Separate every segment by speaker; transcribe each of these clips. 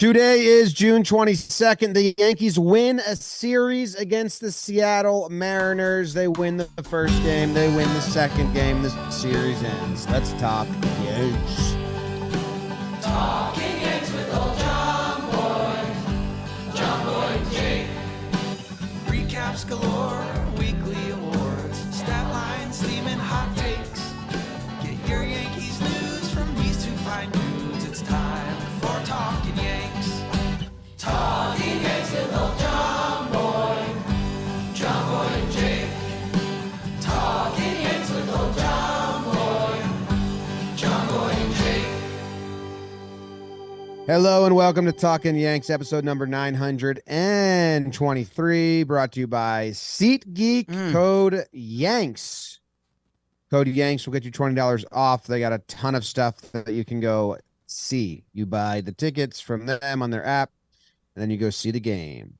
Speaker 1: Today is June 22nd. The Yankees win a series against the Seattle Mariners. They win the first game. They win the second game. The series ends. Let's talk Yanks.
Speaker 2: Talking Yanks with old Jomboy, Jomboy and Jake. Recaps galore, weekly awards, stat lines, theme, and hot takes. Get your Yankees news from these two fine dudes. It's time for Talkin' Yanks. Talking Yanks with old Jomboy, Jomboy and Jake. Talking Yanks with old Jomboy, Jomboy and Jake.
Speaker 1: Hello and welcome to Talkin' Yanks, episode number 923, brought to you by SeatGeek. Code Yanks. Code Yanks will get you $20 off. They got a ton of stuff that you can go see. You buy the tickets from them on their app, and then you go see the game.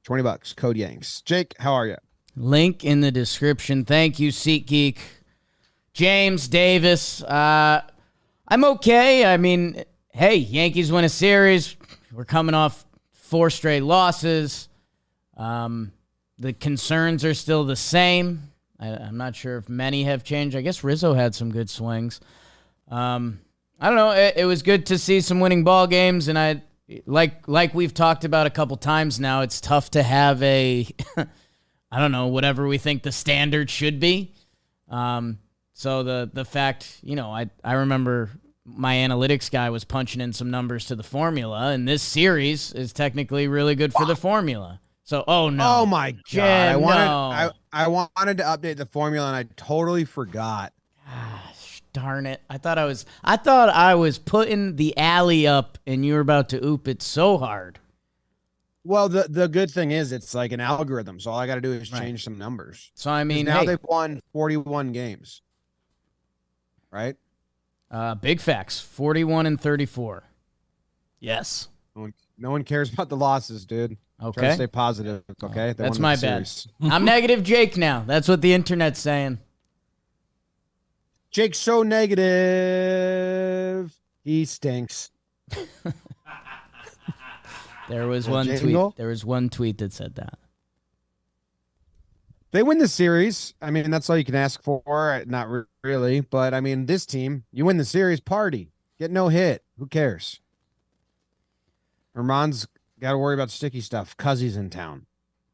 Speaker 1: $20, code Yanks. Jake, how are you?
Speaker 3: Link in the description. Thank you, SeatGeek. James Davis. I'm okay. I mean, hey, Yankees win a series. We're coming off 4 straight losses. The concerns are still the same. I'm not sure if many have changed. I guess Rizzo had some good swings. I don't know. It was good to see some winning ball games, and I like we've talked about a couple times now. It's tough to have a, I don't know, whatever we think the standard should be. So the fact, I remember my analytics guy was punching in some numbers to the formula, and this series is technically really good for the formula. So, oh no!
Speaker 1: Oh my god!
Speaker 3: Jim,
Speaker 1: I wanted to update the formula, and I totally forgot.
Speaker 3: Gosh, darn it! I thought I was putting the alley up, and you were about to oop it so hard.
Speaker 1: Well, the good thing is it's like an algorithm, so all I got to do is change some numbers.
Speaker 3: So I mean,
Speaker 1: now they've won 41 games, right?
Speaker 3: Big facts: 41 and 34. Yes.
Speaker 1: No one cares about the losses, dude.
Speaker 3: Okay.
Speaker 1: Try to stay positive, okay? They
Speaker 3: That's
Speaker 1: won
Speaker 3: my
Speaker 1: the
Speaker 3: bad.
Speaker 1: series.
Speaker 3: I'm negative Jake now. That's what the internet's saying.
Speaker 1: Jake's so negative. He stinks.
Speaker 3: There was one tweet that said that.
Speaker 1: They win the series. I mean, that's all you can ask for. Not really, but I mean, this team, you win the series, party. Get no hit. Who cares? Herman's got to worry about sticky stuff because he's in town.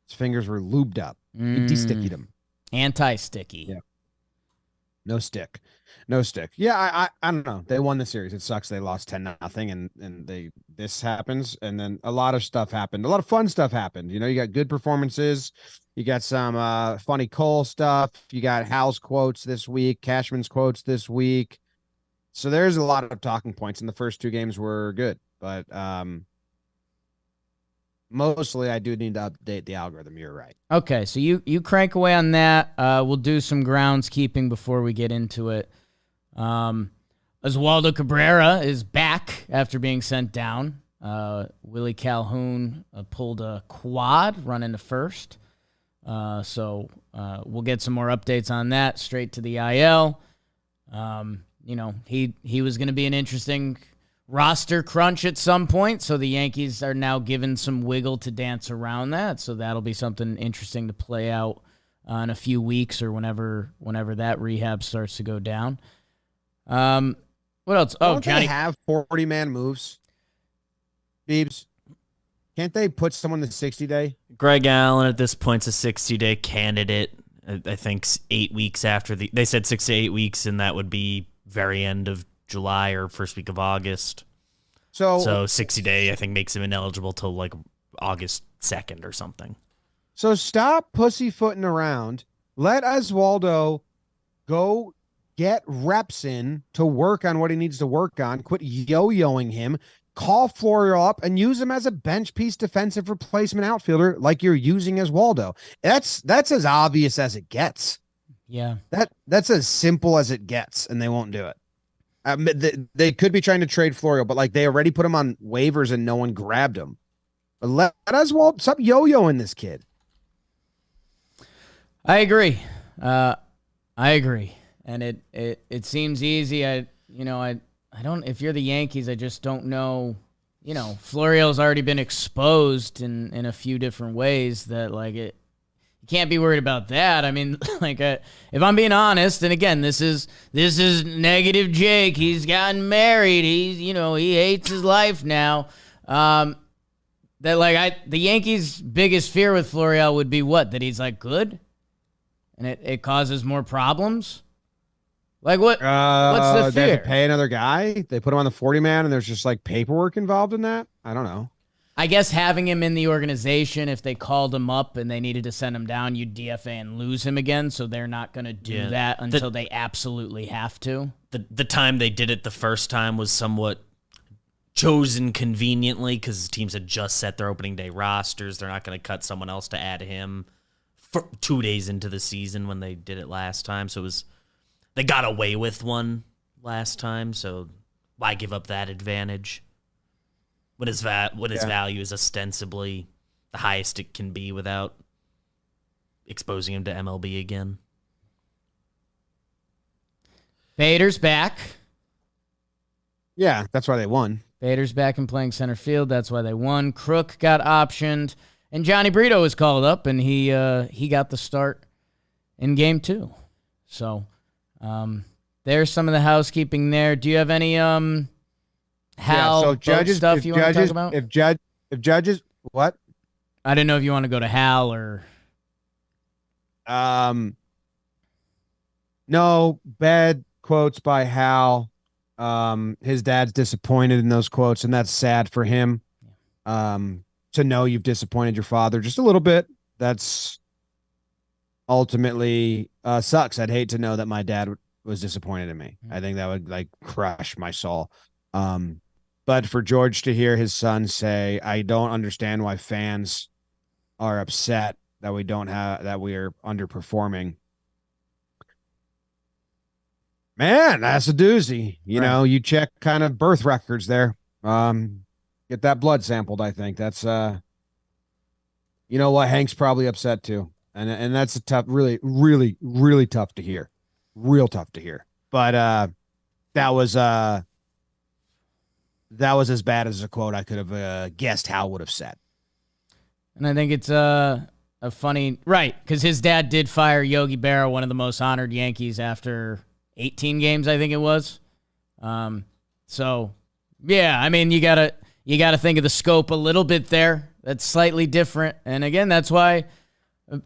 Speaker 1: His fingers were lubed up. He de-stickied him.
Speaker 3: Anti-sticky.
Speaker 1: Yeah. No stick. Yeah, I don't know. They won the series. It sucks they lost 10-0, and this happens, and then a lot of stuff happened. A lot of fun stuff happened. You got good performances. You got some funny Cole stuff. You got Hal's quotes this week, Cashman's quotes this week. So there's a lot of talking points, and the first 2 games were good, but mostly I do need to update the algorithm. You're right.
Speaker 3: Okay, so you crank away on that. We'll do some groundskeeping before we get into it. Oswaldo Cabrera is back after being sent down. Willie Calhoun pulled a quad running to first. So we'll get some more updates on that straight to the IL. He was going to be an interesting roster crunch at some point, so the Yankees are now given some wiggle to dance around that. So that'll be something interesting to play out in a few weeks or whenever that rehab starts to go down. What else? Oh,
Speaker 1: Don't
Speaker 3: Johnny,
Speaker 1: they have 40-man moves? Beebs, can't they put someone in the 60-day?
Speaker 4: Greg Allen at this point's a 60-day candidate. I think 8 weeks after they said 6 to 8 weeks, and that would be very end of July or first week of August. So 60-day, I think, makes him ineligible till like August 2nd or something.
Speaker 1: So stop pussyfooting around. Let Oswaldo go get reps in to work on what he needs to work on. Quit yo-yoing him. Call Florio up and use him as a bench piece defensive replacement outfielder like you're using Oswaldo. That's as obvious as it gets.
Speaker 3: Yeah.
Speaker 1: That's as simple as it gets, and they won't do it. They could be trying to trade Florio, but like they already put him on waivers and no one grabbed him. But let Oswaldo stop yo-yoing this kid.
Speaker 3: I agree. And it seems easy. I don't, if you're the Yankees, I just don't know Florial's already been exposed in a few different ways that, like, you can't be worried about that. I mean, like, if I'm being honest, and again, this is negative Jake. He's gotten married. He hates his life now. That, like, the Yankees' biggest fear with Florial would be what? That he's, like, good? And it causes more problems? Like, what's the fear?
Speaker 1: They have to pay another guy. They put him on the 40-man, and there's just like paperwork involved in that. I don't know.
Speaker 3: I guess having him in the organization, if they called him up and they needed to send him down, you'd DFA and lose him again. So they're not going to do that until they absolutely have to.
Speaker 4: The time they did it the first time was somewhat chosen conveniently because teams had just set their opening day rosters. They're not going to cut someone else to add him for 2 days into the season when they did it last time. So they got away with one last time, so why give up that advantage? What his value is ostensibly the highest it can be without exposing him to MLB again.
Speaker 3: Bader's back.
Speaker 1: Yeah, that's why they won.
Speaker 3: Bader's back and playing center field. That's why they won. Crook got optioned, and Johnny Brito was called up, and he got the start in Game 2. So there's some of the housekeeping there. Do you have any Hal
Speaker 1: judges
Speaker 3: stuff you want to talk about?
Speaker 1: If judges, what?
Speaker 3: I didn't know if you want to go to Hal or.
Speaker 1: No, bad quotes by Hal. His dad's disappointed in those quotes, and that's sad for him. To know you've disappointed your father just a little bit, that's ultimately sucks. I'd hate to know that my dad was disappointed in me. I think that would like crush my soul. But for George to hear his son say, I don't understand why fans are upset that we are underperforming. Man, that's a doozy. You know, you check kind of birth records there. Get that blood sampled, I think. That's you know what, Hank's probably upset too. And that's a tough, really, really, really tough to hear. Real tough to hear. But that was as bad as a quote I could have guessed Hal would have said.
Speaker 3: And I think it's a funny, right, because his dad did fire Yogi Berra, one of the most honored Yankees, after 18 games, I think it was. So, yeah, I mean, you gotta think of the scope a little bit there. That's slightly different. And again, that's why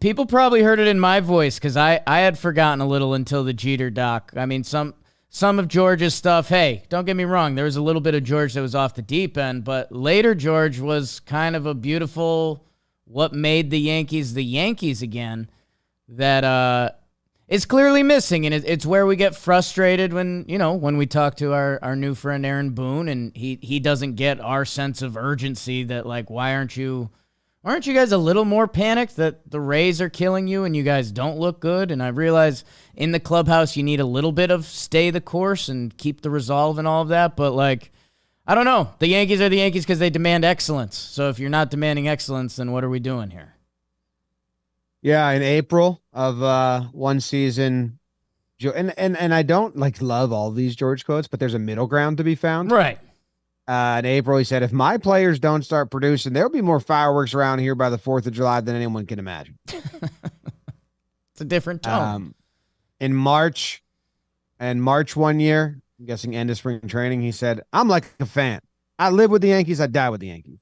Speaker 3: people probably heard it in my voice, because I had forgotten a little until the Jeter doc. I mean, some of George's stuff, hey, don't get me wrong, there was a little bit of George that was off the deep end, but later George was kind of a beautiful, what made the Yankees again, that is clearly missing. And it's where we get frustrated when we talk to our new friend Aaron Boone, and he doesn't get our sense of urgency that, like, why aren't you guys a little more panicked that the Rays are killing you and you guys don't look good? And I realize in the clubhouse you need a little bit of stay the course and keep the resolve and all of that, but, like, I don't know. The Yankees are the Yankees because they demand excellence. So if you're not demanding excellence, then what are we doing here?
Speaker 1: Yeah, in April of one season, and I don't love all these George quotes, but there's a middle ground to be found.
Speaker 3: Right.
Speaker 1: In April, he said, if my players don't start producing, there'll be more fireworks around here by the 4th of July than anyone can imagine.
Speaker 3: It's a different tone.
Speaker 1: In March 1 year, I'm guessing end of spring training, he said, I'm like a fan. I live with the Yankees. I die with the Yankees.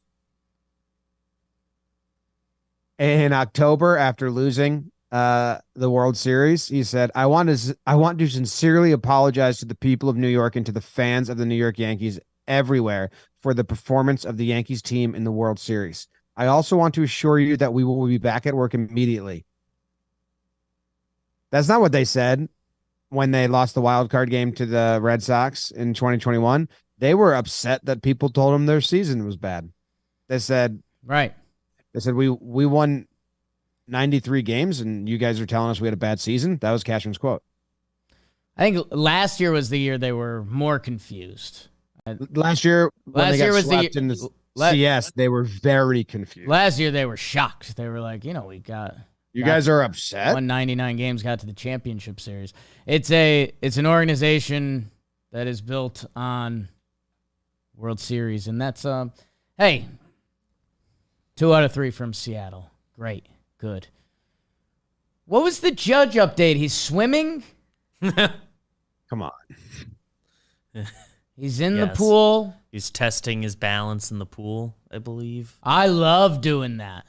Speaker 1: In October, after losing the World Series, he said, I want to sincerely apologize to the people of New York and to the fans of the New York Yankees everywhere for the performance of the Yankees team in the World Series. I also want to assure you that we will be back at work immediately. That's not what they said when they lost the wild card game to the Red Sox in 2021. They were upset that people told them their season was bad. They said,
Speaker 3: right.
Speaker 1: They said, we won 93 games and you guys are telling us we had a bad season. That was Cashman's quote.
Speaker 3: I think last year was the year they were more confused.
Speaker 1: Last year when they got swept in the CS, they were very confused.
Speaker 3: Last year they were shocked. They were like, we got...
Speaker 1: You guys are upset?
Speaker 3: Won 99 games, got to the championship series. It's an organization that is built on World Series, and that's Hey, 2 out of 3 from Seattle. Great. Good. What was the Judge update? He's swimming?
Speaker 1: Come on.
Speaker 3: He's in the pool.
Speaker 4: He's testing his balance in the pool, I believe.
Speaker 3: I love doing that.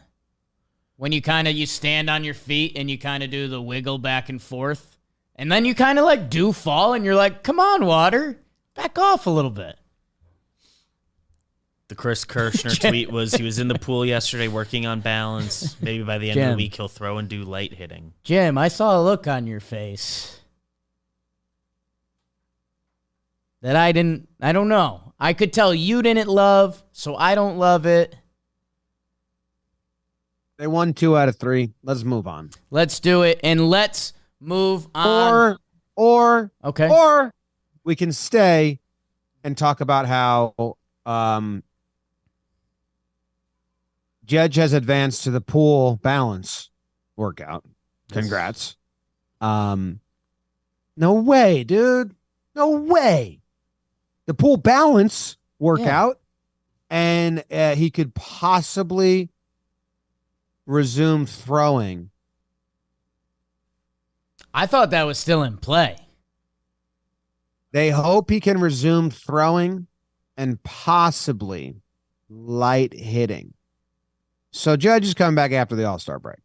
Speaker 3: When you stand on your feet and you kind of do the wiggle back and forth. And then you kind of like do fall and you're like, come on, water. Back off a little bit.
Speaker 4: The Chris Kirschner tweet was he was in the pool yesterday working on balance. Maybe by the end of the week he'll throw and do light hitting.
Speaker 3: Jim, I saw a look on your face that I don't know. I could tell you didn't love, so I don't love it.
Speaker 1: They won 2 out of 3. Let's move on.
Speaker 3: Let's do it, and let's move on.
Speaker 1: Or we can stay and talk about how Judge has advanced to the pool balance workout. Congrats. No way, dude. No way. The pool balance workout, and he could possibly resume throwing.
Speaker 3: I thought that was still in play.
Speaker 1: They hope he can resume throwing and possibly light hitting. So Judge is coming back after the All-Star break.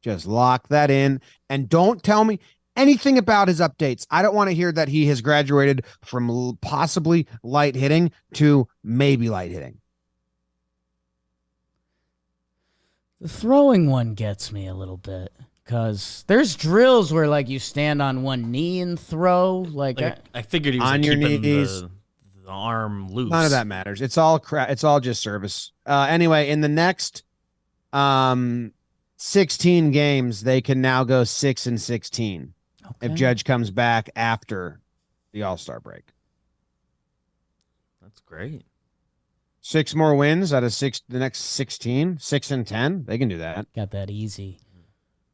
Speaker 1: Just lock that in and don't tell me anything about his updates. I don't want to hear that he has graduated from possibly light hitting to maybe light hitting.
Speaker 3: The throwing one gets me a little bit because there's drills where like you stand on one knee and throw.
Speaker 4: I figured he was
Speaker 1: on your
Speaker 4: keeping
Speaker 1: knees.
Speaker 4: The arm loose.
Speaker 1: None of that matters. It's all It's all just service. Anyway, in the next 16 games, they can now go 6-16 if Judge comes back after the All-Star break.
Speaker 4: That's great.
Speaker 1: 6 more wins out of the next 16, 6-10. They can do that.
Speaker 3: Got that easy.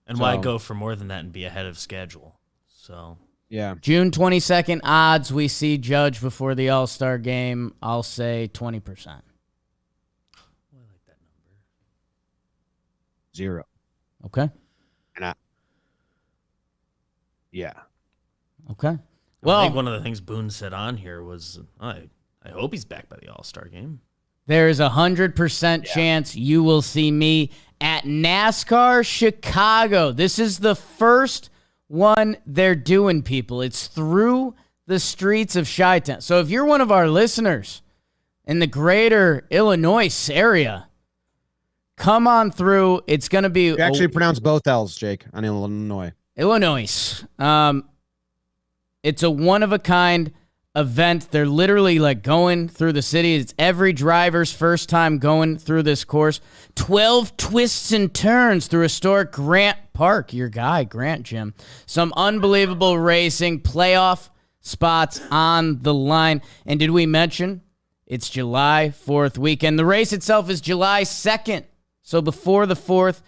Speaker 4: And why go for more than that and be ahead of schedule? So
Speaker 1: yeah.
Speaker 3: June 22nd odds, we see Judge before the All-Star game. I'll say 20%.
Speaker 4: I like that number.
Speaker 1: 0.
Speaker 3: Okay.
Speaker 1: And yeah.
Speaker 3: Okay.
Speaker 4: Well, I think one of the things Boone said on here was, I hope he's back by the All-Star game.
Speaker 3: There is 100% chance you will see me at NASCAR Chicago. This is the first one they're doing, people. It's through the streets of Chi-Town. So if you're one of our listeners in the greater Illinois area, come on through. It's going to be...
Speaker 1: You actually pronounce both L's, Jake, on Illinois.
Speaker 3: Illinois. It's a one-of-a-kind event. They're literally like going through the city. It's every driver's first time going through this course. 12 twists and turns through historic Grant Park. Your guy, Grant, Jim. Some unbelievable racing, playoff spots on the line. And did we mention it's July 4th weekend? The race itself is July 2nd. So before the 4th,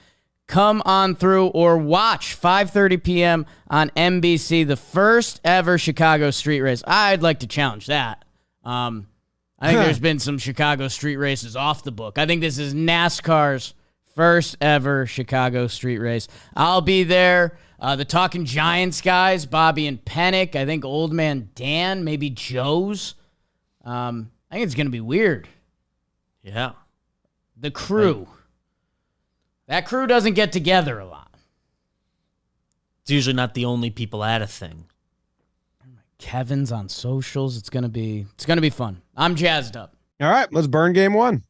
Speaker 3: come on through or watch 5:30 p.m. on NBC, the first ever Chicago street race. I'd like to challenge that. I think there's been some Chicago street races off the book. I think this is NASCAR's first ever Chicago street race. I'll be there. The Talkin' Giants guys, Bobby and Pennick. I think Old Man Dan, maybe Joe's. I think it's going to be weird.
Speaker 4: Yeah.
Speaker 3: The crew. That crew doesn't get together a lot.
Speaker 4: It's usually not the only people at a thing.
Speaker 3: Kevin's on socials. It's gonna be fun. I'm jazzed up.
Speaker 1: All right, let's burn game 1.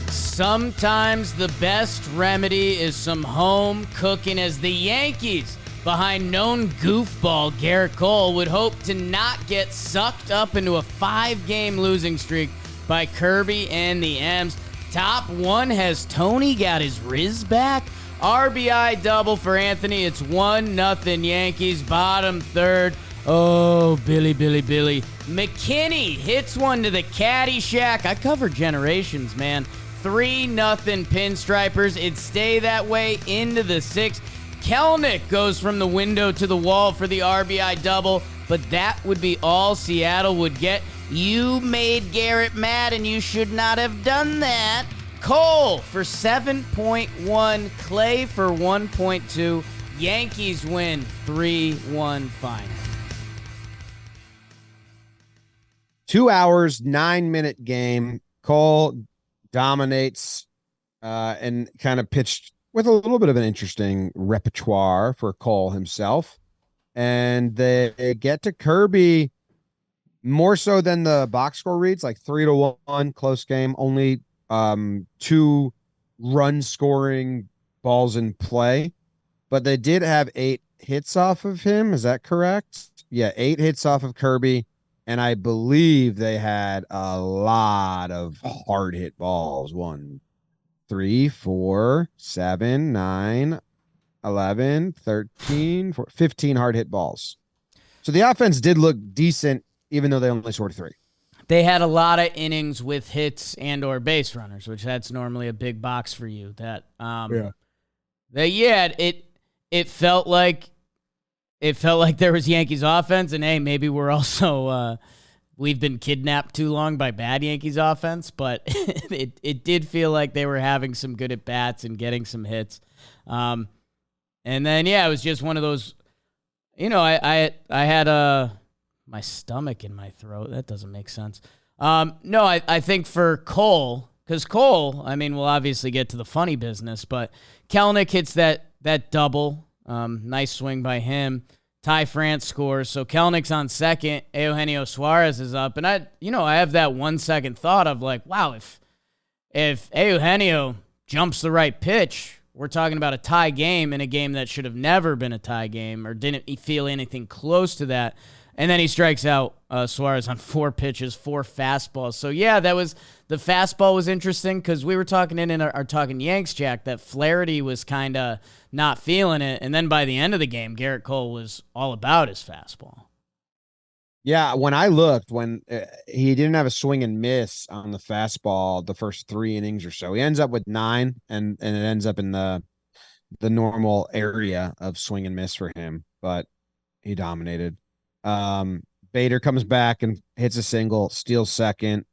Speaker 3: Sometimes the best remedy is some home cooking, as the Yankees, behind known goofball Gerrit Cole, would hope to not get sucked up into a 5-game losing streak by Kirby and the M's. Top 1, has Tony got his Riz back? RBI double for Anthony. It's 1-0 Yankees. Bottom 3rd. Oh, Billy. McKinney hits one to the caddy shack. I covered generations, man. 3-0 Pinstripers. It'd stay that way into the 6th. Kelnick goes from the window to the wall for the RBI double. but that would be all Seattle would get. You made Gerrit mad, and you should not have done that. Cole for 7.1, Clay for 1.2. Yankees win 3-1 final.
Speaker 1: 2 hours, 9-minute game. Cole dominates and kind of pitched with a little bit of an interesting repertoire for Cole himself. And they get to Kirby more so than the box score reads, like 3-1, close game, only 2 run scoring balls in play. But they did have 8 hits off of him. Is that correct? Yeah, 8 hits off of Kirby. And I believe they had a lot of hard hit balls. 1, 3, 4, 7, 9, 11, 13, 15 hard hit balls. So the offense did look decent, even though they only scored 3.
Speaker 3: They had a lot of innings with hits and or base runners, which that's normally a big box for you. That it felt like there was Yankees offense, and hey, maybe we're also we've been kidnapped too long by bad Yankees offense, but it did feel like they were having some good at bats and getting some hits. And then it was just one of those, I had my stomach in my throat. That doesn't make sense. No, I think for Cole, because Cole, we'll obviously get to the funny business, but Kelenic hits that double. Nice swing by him. Ty France scores. So Kelenic's on second. Eugenio Suarez is up. And I have that 1 second thought of like, wow, if Eugenio jumps the right pitch, we're talking about a tie game in a game that should have never been a tie game or didn't feel anything close to that. And then he strikes out Suarez on 4 pitches, 4 fastballs. So, the fastball was interesting because we were talking in our Talking Yanks, Jack, that Flaherty was kind of not feeling it. And then by the end of the game, Gerrit Cole was all about his fastball.
Speaker 1: Yeah, when I looked, when he didn't have a swing and miss on the fastball the first 3 innings or so, he ends up with 9, and it ends up in the normal area of swing and miss for him. But he dominated. Bader comes back and hits a single, steals second,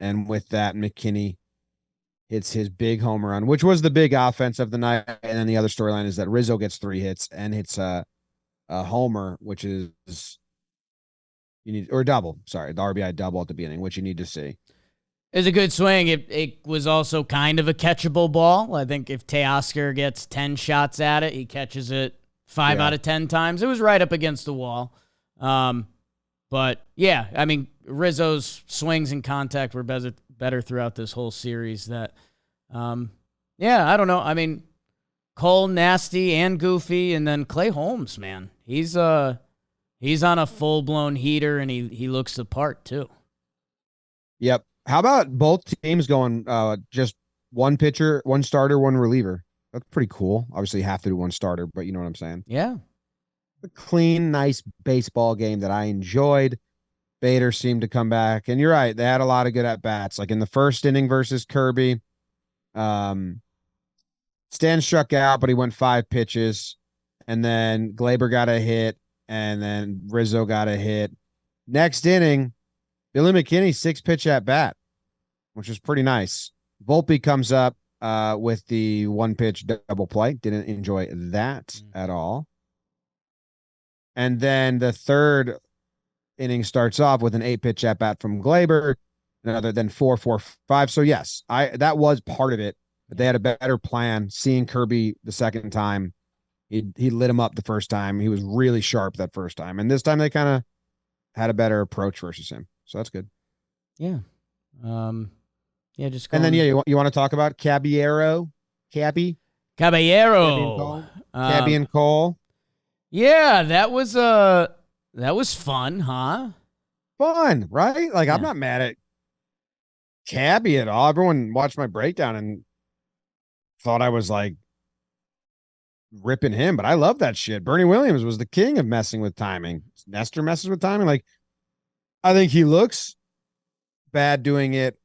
Speaker 1: and with that, McKinney hits his big home run, which was the big offense of the night. And then the other storyline is that Rizzo gets 3 hits and hits a homer, which is the RBI double at the beginning, which you need to see.
Speaker 3: It was a good swing. It was also kind of a catchable ball. I think if Teoscar gets 10 shots at it, he catches it 5 out of 10 times. It was right up against the wall. But Rizzo's swings and contact were better throughout this whole series. That, I don't know. Cole nasty and goofy, and then Clay Holmes, man, he's on a full blown heater, and he looks the part too.
Speaker 1: Yep. How about both teams going just one pitcher, one starter, one reliever? That's pretty cool. Obviously, you have to do one starter, but you know what I'm saying.
Speaker 3: Yeah.
Speaker 1: A clean, nice baseball game that I enjoyed. Bader seemed to come back, and you're right. They had a lot of good at bats. Like in the first inning versus Kirby, Stan struck out, but he went 5 pitches, and then Gleyber got a hit, and then Rizzo got a hit. Next inning, Billy McKinney 6-pitch at bat, which was pretty nice. Volpe comes up with the 1-pitch double play. Didn't enjoy that at all. And then the third inning starts off with an 8-pitch at bat from Gleyber, other than 4-4-5. So yes, that was part of it. But they had a better plan. Seeing Kirby the second time, he lit him up the first time. He was really sharp that first time, and this time they kind of had a better approach versus him. So that's good.
Speaker 3: Yeah. Just
Speaker 1: and then you want to talk about Caballero, Cabby and Cole.
Speaker 3: Yeah, that was fun, huh?
Speaker 1: Fun, right? Like, yeah. I'm not mad at Cabby at all. Everyone watched my breakdown and thought I was like ripping him, but I love that shit. Bernie Williams was the king of messing with timing. Nestor messes with timing. Like, I think he looks bad doing it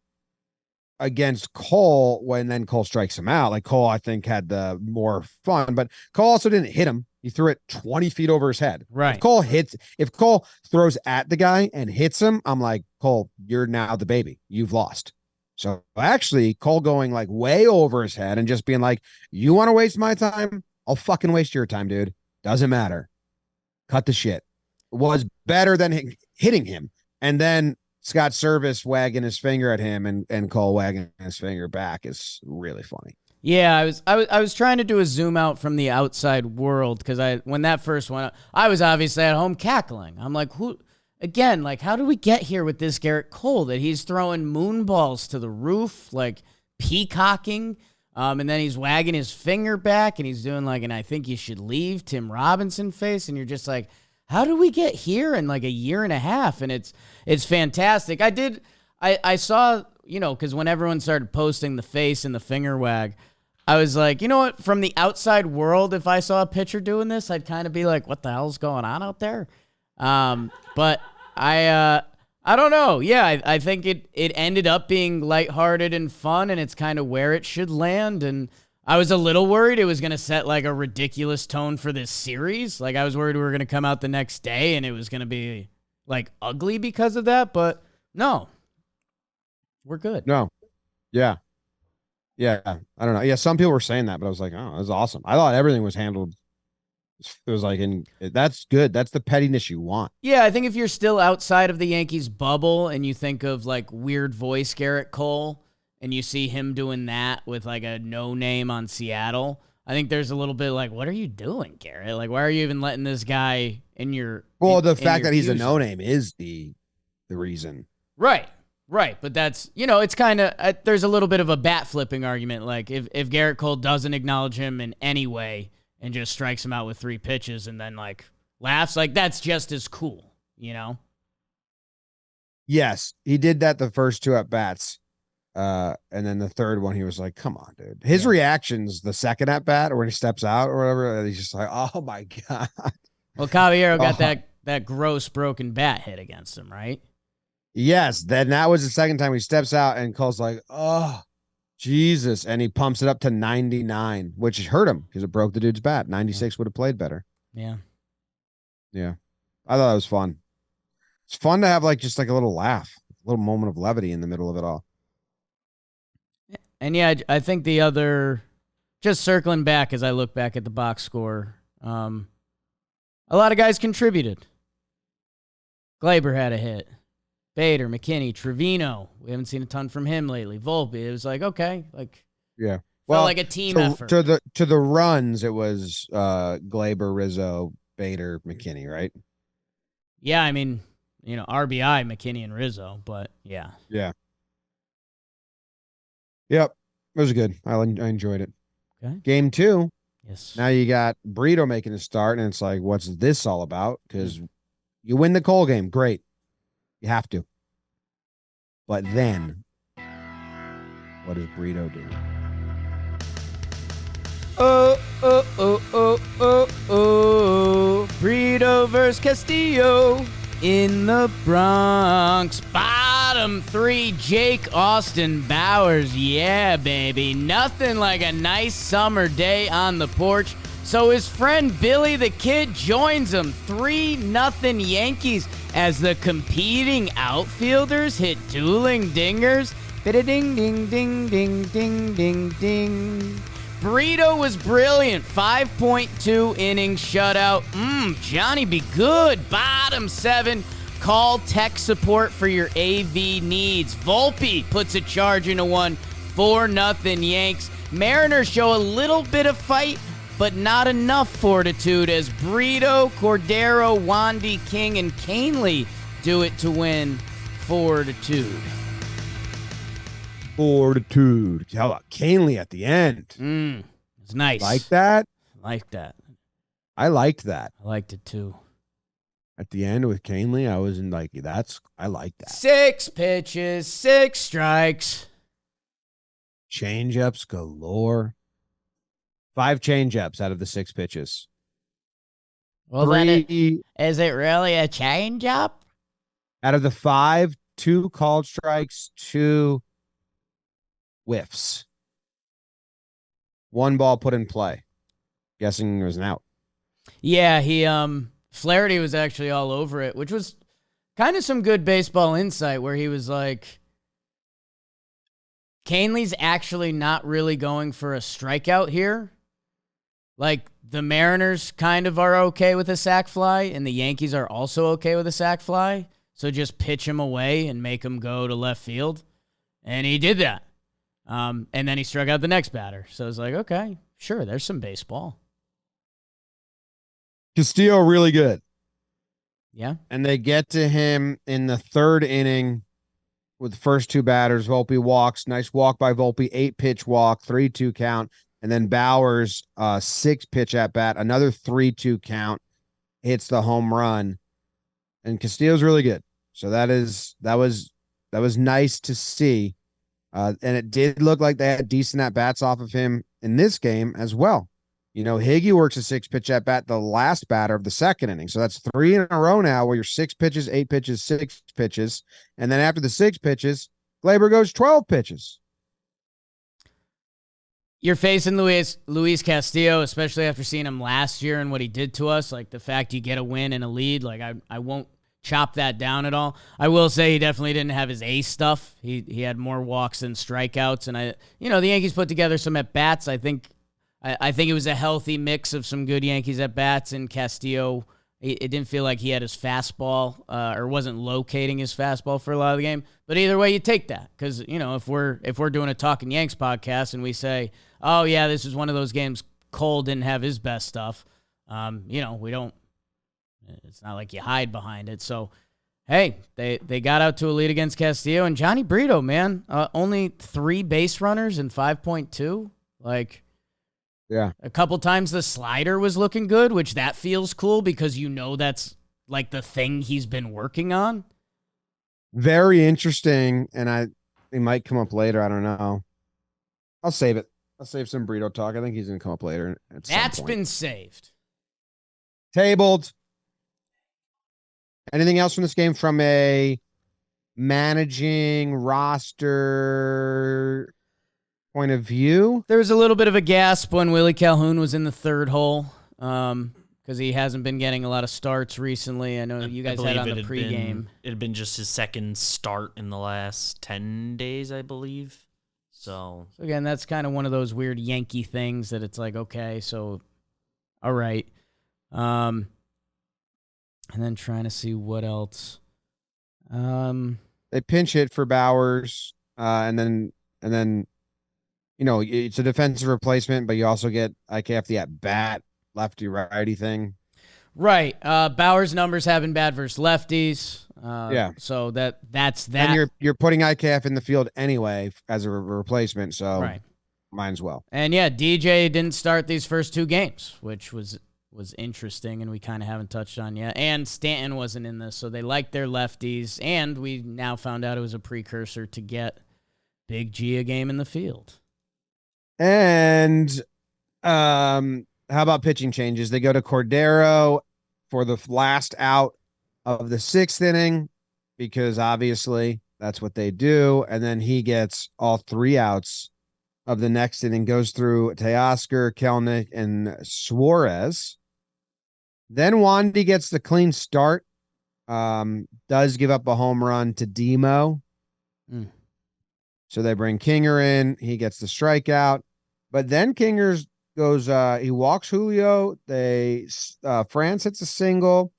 Speaker 1: against Cole when then Cole strikes him out. Like Cole, I think, had the more fun, but Cole also didn't hit him. He threw it 20 feet over his head.
Speaker 3: Right.
Speaker 1: If Cole throws at the guy and hits him, I'm like, Cole, you're now the baby. You've lost. So actually, Cole going like way over his head and just being like, you want to waste my time? I'll fucking waste your time, dude. Doesn't matter. Cut the shit. Was better than hitting him. And then Scott Service wagging his finger at him and Cole wagging his finger back is really funny.
Speaker 3: Yeah, I was trying to do a zoom out from the outside world because when that first went up, I was obviously at home cackling. I'm like, how do we get here with this Gerrit Cole that he's throwing moonballs to the roof, like peacocking, and then he's wagging his finger back and he's doing like an I think you should leave Tim Robinson face, and you're just like, how do we get here in like a year and a half? And it's fantastic. I saw, because when everyone started posting the face and the finger wag, I was like, you know what? From the outside world, if I saw a pitcher doing this, I'd kind of be like, what the hell's going on out there? But I don't know. Yeah, I think it ended up being lighthearted and fun, and it's kind of where it should land. And I was a little worried it was going to set like a ridiculous tone for this series. Like I was worried we were going to come out the next day and it was going to be like ugly because of that. But no, we're good.
Speaker 1: No. Yeah. Yeah. I don't know. Yeah. Some people were saying that, but I was like, oh, that was awesome. I thought everything was handled. It was like, that's good. That's the pettiness you want.
Speaker 3: Yeah. I think if you're still outside of the Yankees bubble and you think of like weird voice Gerrit Cole and you see him doing that with like a no name on Seattle, I think there's a little bit like, what are you doing, Gerrit? Like, why are you even letting this guy in your...
Speaker 1: Well, the fact that he's a no name is the reason.
Speaker 3: Right. But that's, it's kind of, there's a little bit of a bat flipping argument. Like if Gerrit Cole doesn't acknowledge him in any way and just strikes him out with 3 pitches and then like laughs, like that's just as cool,
Speaker 1: Yes. He did that the first 2 at bats. And then the third one, he was like, come on, dude. His reactions, the second at bat or when he steps out or whatever, he's just like, oh my God.
Speaker 3: Well, Caballero got that gross broken bat hit against him, right?
Speaker 1: Yes. Then that was the second time he steps out and Cole's like, oh, Jesus. And he pumps it up to 99, which hurt him because it broke the dude's bat. 96 would have played better.
Speaker 3: Yeah.
Speaker 1: Yeah. I thought that was fun. It's fun to have like just like a little laugh, a little moment of levity in the middle of it all.
Speaker 3: And yeah, I think the other, just circling back as I look back at the box score, a lot of guys contributed. Gleyber had a hit. Bader, McKinney, Trevino. We haven't seen a ton from him lately. Volpe. It was like, okay, like
Speaker 1: yeah,
Speaker 3: felt like a team effort.
Speaker 1: To the runs, it was Gleyber, Rizzo, Bader, McKinney, right?
Speaker 3: Yeah, I mean, RBI, McKinney, and Rizzo, but yeah.
Speaker 1: Yeah. Yep. It was good. I enjoyed it.
Speaker 3: Okay.
Speaker 1: Game 2.
Speaker 3: Yes.
Speaker 1: Now you got Brito making a start, and it's like, what's this all about? Because you win the Cole game. Great. You have to. But then, what does Brito do?
Speaker 3: Oh. Brito versus Castillo in the Bronx. Bottom 3, Jake, Austin, Bauers. Yeah, baby. Nothing like a nice summer day on the porch. So his friend Billy the Kid joins him. 3-0 Yankees as the competing outfielders hit dueling dingers. Bida-ding, ding, ding, ding, ding, ding, ding. Brito was brilliant. 5.2 innings shutout. Johnny be good. Bottom 7. Call tech support for your AV needs. Volpe puts a charge into 1. 4-0 Yanks. Mariners show a little bit of fight, but not enough fortitude as Brito, Cordero, Wandy, King, and Canely do it to win 4-2.
Speaker 1: Fortitude. How about Canely at the end?
Speaker 3: It's nice.
Speaker 1: Like that?
Speaker 3: Like that.
Speaker 1: I liked that.
Speaker 3: I liked it too.
Speaker 1: At the end with Canely, I was in like, I like that.
Speaker 3: 6 pitches, 6 strikes.
Speaker 1: Change-ups galore. 5 change-ups out of the 6 pitches.
Speaker 3: Well, then is it really a change-up?
Speaker 1: Out of the 5, 2 called strikes, 2 whiffs. One ball put in play. Guessing it was an out.
Speaker 3: Yeah, Flaherty was actually all over it, which was kind of some good baseball insight where he was like, Canley's actually not really going for a strikeout here. Like, the Mariners kind of are okay with a sac fly, and the Yankees are also okay with a sac fly. So just pitch him away and make him go to left field. And he did that. And then he struck out the next batter. So it's like, okay, sure, there's some baseball.
Speaker 1: Castillo really good.
Speaker 3: Yeah.
Speaker 1: And they get to him in the third inning with the first two batters. Volpe walks. Nice walk by Volpe. 8-pitch walk. 3-2 count. And then Bauers, 6-pitch at bat. Another 3-2 count. Hits the home run. And Castillo's really good. So that was nice to see. And it did look like they had decent at-bats off of him in this game as well. You know, Higgy works a 6-pitch at bat, the last batter of the second inning. So that's 3 in a row now where you're 6 pitches, 8 pitches, 6 pitches. And then after the 6 pitches, Gleyber goes 12 pitches.
Speaker 3: You're facing Luis Castillo, especially after seeing him last year and what he did to us. Like, the fact you get a win and a lead, like, I won't chop that down at all. I will say he definitely didn't have his ace stuff. He had more walks than strikeouts. And the Yankees put together some at-bats. I think it was a healthy mix of some good Yankees at-bats, and Castillo, it didn't feel like he had his fastball or wasn't locating his fastball for a lot of the game. But either way, you take that because, if we're doing a Talkin Yanks podcast and we say, oh, yeah, this is one of those games Cole didn't have his best stuff, we don't – it's not like you hide behind it. So, hey, they got out to a lead against Castillo. And Johnny Brito, man, only 3 base runners and 5.2. Like –
Speaker 1: yeah.
Speaker 3: A couple times the slider was looking good, which that feels cool because that's like the thing he's been working on.
Speaker 1: Very interesting, and it might come up later. I don't know. I'll save it. I'll save some Brito talk. I think he's going to come up later.
Speaker 3: That's been saved.
Speaker 1: Tabled. Anything else from this game from a managing roster point of view?
Speaker 3: There was a little bit of a gasp when Willie Calhoun was in the third hole because he hasn't been getting a lot of starts recently. I know you guys had on the pregame.
Speaker 4: It had been just his second start in the last 10 days, I believe. So
Speaker 3: again, that's kind of one of those weird Yankee things that it's like, okay, so all right. And then trying to see what else.
Speaker 1: They pinch hit for Bauers, and then it's a defensive replacement, but you also get IKF the at bat, lefty righty thing.
Speaker 3: Right. Bauer's numbers have been bad versus lefties.
Speaker 1: Yeah.
Speaker 3: So that's that.
Speaker 1: And you're putting IKF in the field anyway as a replacement, so
Speaker 3: right.
Speaker 1: Might as well.
Speaker 3: And yeah, DJ didn't start these first 2 games, which was interesting, and we kind of haven't touched on yet. And Stanton wasn't in this, so they liked their lefties, and we now found out it was a precursor to get Big G a game in the field.
Speaker 1: And how about pitching changes? They go to Cordero for the last out of the 6th inning because obviously that's what they do. And then he gets all 3 outs of the next inning, goes through Teoscar, Kelenic, and Suarez. Then Wandy gets the clean start. Does give up a home run to Demo. So they bring Kinger in. He gets the strikeout. But then Kinger goes, he walks Julio. France hits a single,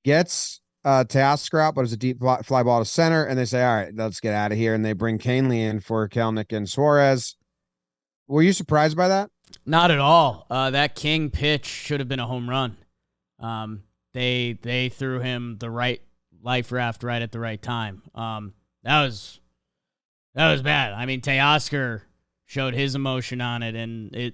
Speaker 1: gets Teoscar out, but it's a deep fly ball to center. And they say, all right, let's get out of here. And they bring Canley in for Kelenic and Suarez. Were you surprised by that?
Speaker 3: Not at all. That King pitch should have been a home run. They threw him the right life raft right at the right time. That was bad. I mean, Teoscar showed his emotion on it, and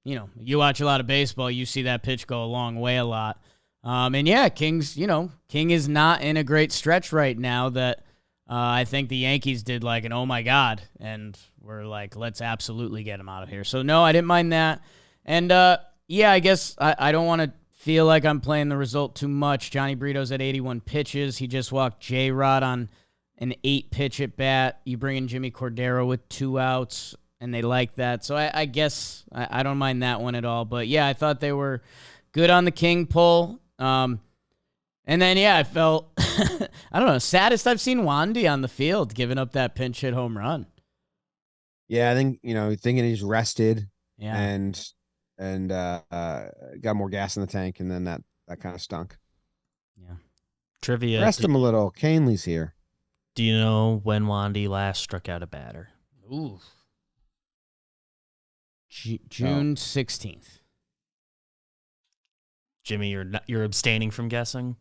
Speaker 3: you watch a lot of baseball, you see that pitch go a long way a lot. And yeah, King is not in a great stretch right now that I think the Yankees did like an oh my God, and we're like, let's absolutely get him out of here. So no, I didn't mind that. And yeah, I guess I don't want to feel like I'm playing the result too much. Johnny Brito's at 81 pitches. He just walked J-Rod on an 8-pitch at bat. You bring in Jimmy Cordero with 2 outs, and they like that. So I guess I don't mind that one at all. But, yeah, I thought they were good on the King pull. And then, yeah, I felt, I don't know, saddest I've seen Wandy on the field giving up that pinch hit home run.
Speaker 1: Yeah, I think, thinking he's rested
Speaker 3: Yeah.
Speaker 1: and got more gas in the tank, and then that kind of stunk.
Speaker 3: Yeah.
Speaker 4: Trivia.
Speaker 1: Rest him a little. Canley's here.
Speaker 4: Do you know when Wandy last struck out a batter?
Speaker 3: Ooh. June 16th.
Speaker 4: Jimmy, you're abstaining from guessing?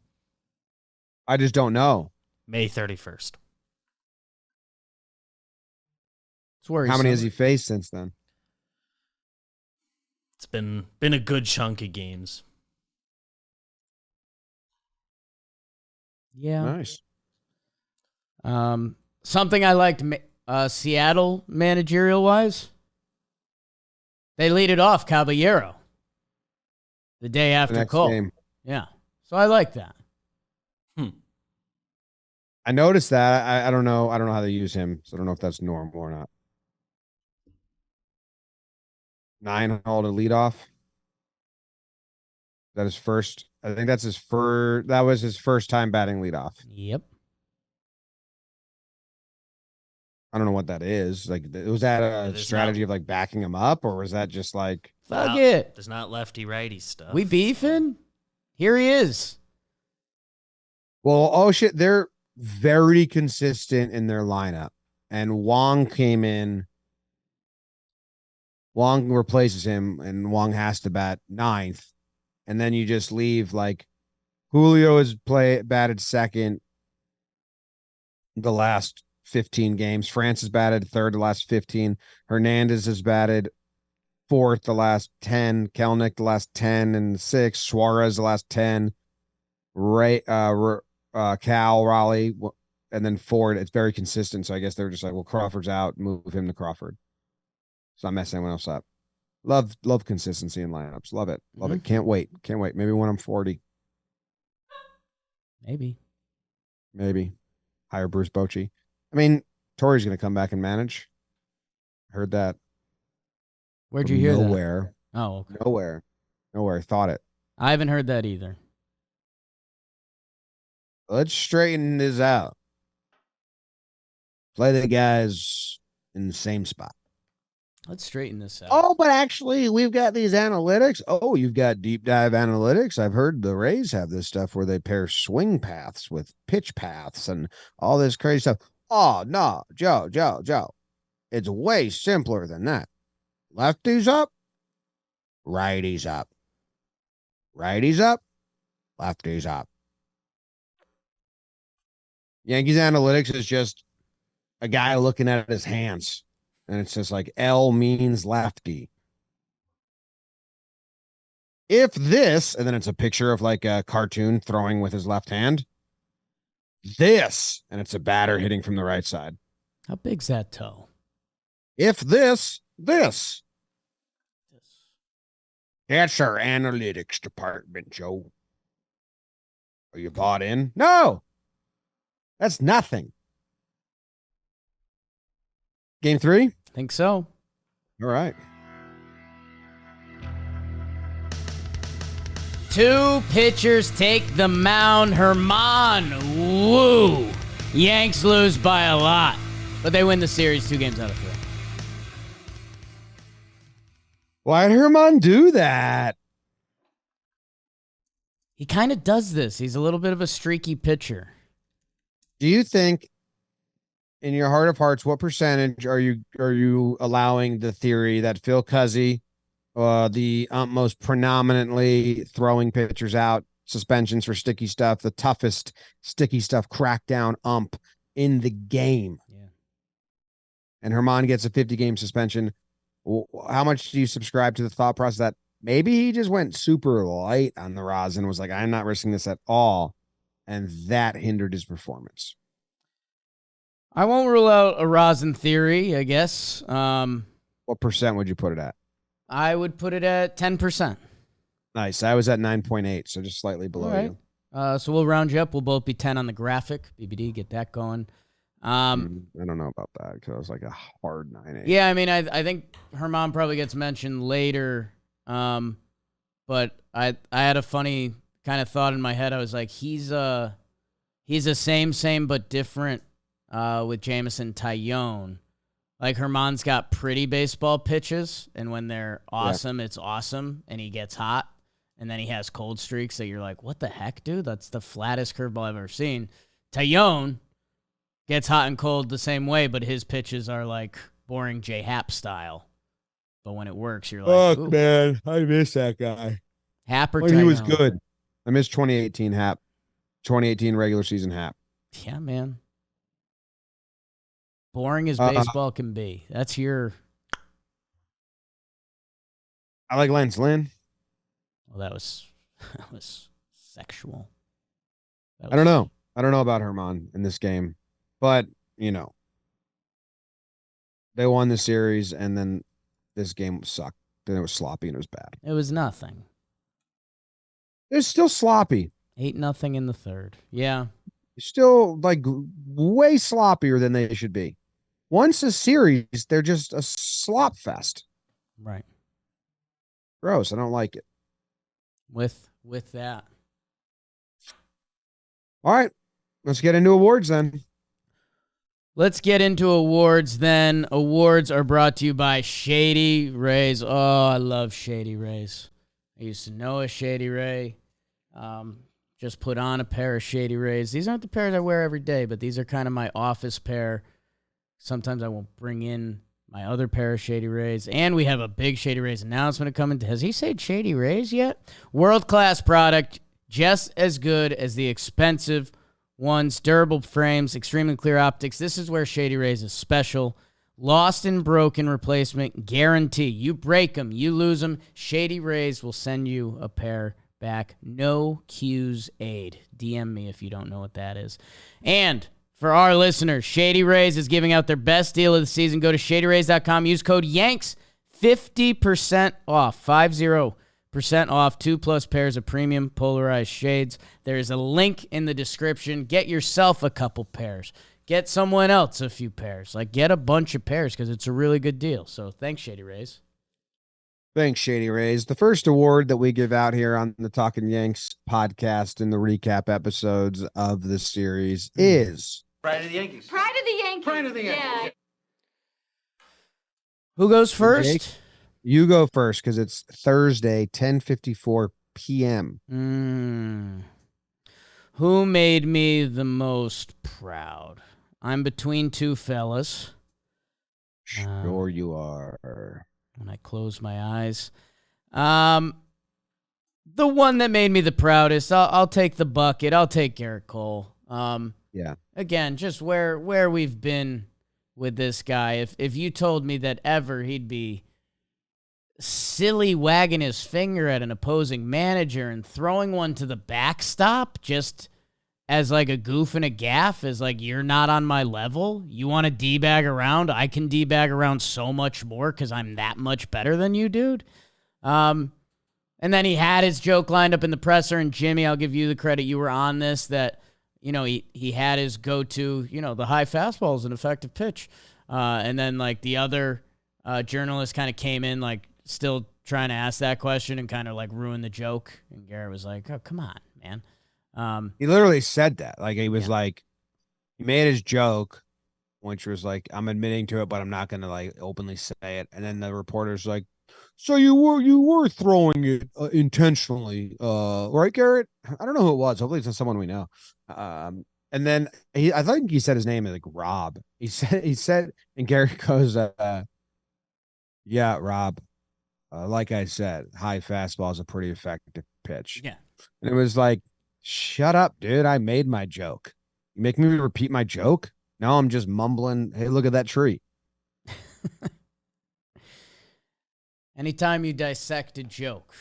Speaker 1: I just don't know.
Speaker 4: May 31st.
Speaker 1: How many has he faced since then?
Speaker 4: It's been a good chunk of games.
Speaker 3: Yeah.
Speaker 1: Nice.
Speaker 3: Something I liked Seattle managerial-wise, they lead it off Caballero the day after
Speaker 1: next
Speaker 3: Cole.
Speaker 1: game.
Speaker 3: Yeah. So I like that.
Speaker 1: I noticed that. I don't know. I don't know how they use him, so I don't know if that's normal or not. 9-hole to lead off. That is first. I think that's his first. That was his first time batting leadoff.
Speaker 3: Yep.
Speaker 1: I don't know what that is. Like, was that a strategy of like backing him up, or was that just like
Speaker 3: fuck it?
Speaker 4: There's not lefty-righty stuff.
Speaker 3: We beefing? Here he is.
Speaker 1: Well, oh shit, they're very consistent in their lineup, and Wong came in. Wong replaces him, and Wong has to bat 9th, and then you just leave like Julio has batted second the last 15 games. France has batted third the last 15. Hernandez has batted 4th the last 10. Kelnick the last 10 and 6. Suarez the last 10. Cal, Raleigh, and then Ford. It's very consistent. So I guess they're just like, well, Crawford's out, move him to Crawford. It's not messing anyone else up. Love consistency in lineups. Love it. Love it. Can't wait. Maybe when I'm 40. Maybe. Hire Bruce Bochy. I mean, Torrey's going to come back and manage. Heard that.
Speaker 3: Where'd you hear
Speaker 1: Nowhere.
Speaker 3: that? Oh, okay.
Speaker 1: Nowhere. Thought it.
Speaker 3: I haven't heard that either.
Speaker 1: Let's straighten this out. Play the guys in the same spot.
Speaker 3: Let's straighten this out.
Speaker 1: Oh, but actually, we've got these analytics. Oh, you've got deep dive analytics. I've heard the Rays have this stuff where they pair swing paths with pitch paths and all this crazy stuff. Oh, no, Joe. It's way simpler than that. Lefties up, righties up. Righties up, lefties up. Yankees analytics is just a guy looking at his hands. And it's just like L means lefty. If this, and then it's a picture of like a cartoon throwing with his left hand. This, and it's a batter hitting from the right side.
Speaker 3: How big's that toe?
Speaker 1: If this. That's our analytics department, Joe. Are you bought in? No. That's nothing. Game 3?
Speaker 3: Think so.
Speaker 1: All right.
Speaker 3: 2 pitchers take the mound. Herman, woo. Yanks lose by a lot, but they win the series 2 games out of 3.
Speaker 1: Why'd Herman do that?
Speaker 3: He kind of does this. He's a little bit of a streaky pitcher.
Speaker 1: Do you think, in your heart of hearts, what percentage are you allowing the theory that Phil Cuzzy, the most predominantly throwing pitchers out, suspensions for sticky stuff, the toughest sticky stuff crackdown in the game, and Herman gets a 50-game suspension? How much do you subscribe to the thought process that maybe he just went super light on the rosin and was like, I'm not risking this at all, and that hindered his performance?
Speaker 3: I won't rule out a rosin theory, I guess.
Speaker 1: What percent would you put it at?
Speaker 3: I would put it at 10%.
Speaker 1: Nice. I was at 9.8, so just slightly below you.
Speaker 3: So we'll round you up. We'll both be 10 on the graphic. BBD, get that going.
Speaker 1: I don't know about that because it was like a hard 9-8.
Speaker 3: Yeah, I mean, I think Herman probably gets mentioned later. But I had a funny kind of thought in my head. I was like, he's a same but different with Jameson Tyone. Like Herman's got pretty baseball pitches, and when they're awesome, it's awesome, and he gets hot, and then he has cold streaks that you're like, what the heck, dude? That's the flattest curveball I've ever seen. Tyone gets hot and cold the same way, but his pitches are like boring J Happ style. But when it works, you're like,
Speaker 1: fuck, man, I miss that guy.
Speaker 3: Happ or
Speaker 1: When he was
Speaker 3: Tyone?
Speaker 1: good. I miss 2018 Happ. 2018 regular season Happ.
Speaker 3: Yeah, man. Boring as baseball can be. That's your...
Speaker 1: I like Lance Lynn.
Speaker 3: Well, that was sexual.
Speaker 1: I don't know. I don't know about Herman in this game. But, you know, they won the series, and then this game sucked. Then it was sloppy, and it was bad.
Speaker 3: It was nothing.
Speaker 1: It was still sloppy.
Speaker 3: 8-0 in the third. Yeah.
Speaker 1: Still, like, way sloppier than they should be. Once a series, they're just a slop fest.
Speaker 3: Right.
Speaker 1: Gross. I don't like it.
Speaker 3: With that.
Speaker 1: All right. Let's get into awards then.
Speaker 3: Let's get into awards then. Awards are brought to you by Shady Rays. Oh, I love Shady Rays. I used to know a Shady Ray. Just put on a pair of Shady Rays. These aren't the pairs I wear every day, but these are kind of my office pair. Sometimes I will bring in my other pair of Shady Rays. And we have a big Shady Rays announcement coming. Has he said Shady Rays yet? World-class product, just as good as the expensive ones. Durable frames, extremely clear optics. This is where Shady Rays is special. Lost and broken replacement guarantee. You break them, you lose them. Shady Rays will send you a pair back. No Q's aid. DM me if you don't know what that is. And for our listeners, Shady Rays is giving out their best deal of the season. Go to shadyrays.com. Use code YANKS. 50% off. 50% off 2+ pairs of premium polarized shades. There is a link in the description. Get yourself a couple pairs. Get someone else a few pairs. Like, get a bunch of pairs because it's a really good deal. So thanks, Shady Rays.
Speaker 1: Thanks, Shady Rays. The first award that we give out here on the Talkin' Yanks podcast in the recap episodes of the series is...
Speaker 2: Pride of the Yankees.
Speaker 5: Pride of the Yankees.
Speaker 2: Pride of the Yankees.
Speaker 5: Yeah.
Speaker 3: Who goes first?
Speaker 1: Jake, you go first because it's Thursday, 10:54 p.m.
Speaker 3: Who made me the most proud? I'm between two fellas.
Speaker 1: Sure you are.
Speaker 3: When I close my eyes. The one that made me the proudest, I'll take the bucket. I'll take Gerrit Cole.
Speaker 1: Yeah.
Speaker 3: Again, just where we've been with this guy. If you told me that ever he'd be silly wagging his finger at an opposing manager and throwing one to the backstop just as like a goof and a gaff, as like, you're not on my level. You want to D-bag around? I can D-bag around so much more because I'm that much better than you, dude. And then he had his joke lined up in the presser, and Jimmy, I'll give you the credit. You were on this, that, you know, he had his go-to, you know, the high fastball is an effective pitch. And then, like, the other journalist kind of came in, like, still trying to ask that question and kind of, like, ruin the joke. And Gerrit was like, oh, come on, man.
Speaker 1: He literally said that. Like, he was like, he made his joke, which was like, I'm admitting to it, but I'm not going to, like, openly say it. And then the reporter's like, so you were throwing it intentionally, right, Gerrit? I don't know who it was. Hopefully it's not someone we know. And then I think he said his name, like Rob. He said, and Gerrit goes, yeah, Rob. Like I said, high fastball is a pretty effective pitch.
Speaker 3: Yeah.
Speaker 1: And it was like, shut up, dude. I made my joke. You make me repeat my joke? Now I'm just mumbling, hey, look at that tree.
Speaker 3: Anytime you dissect a joke,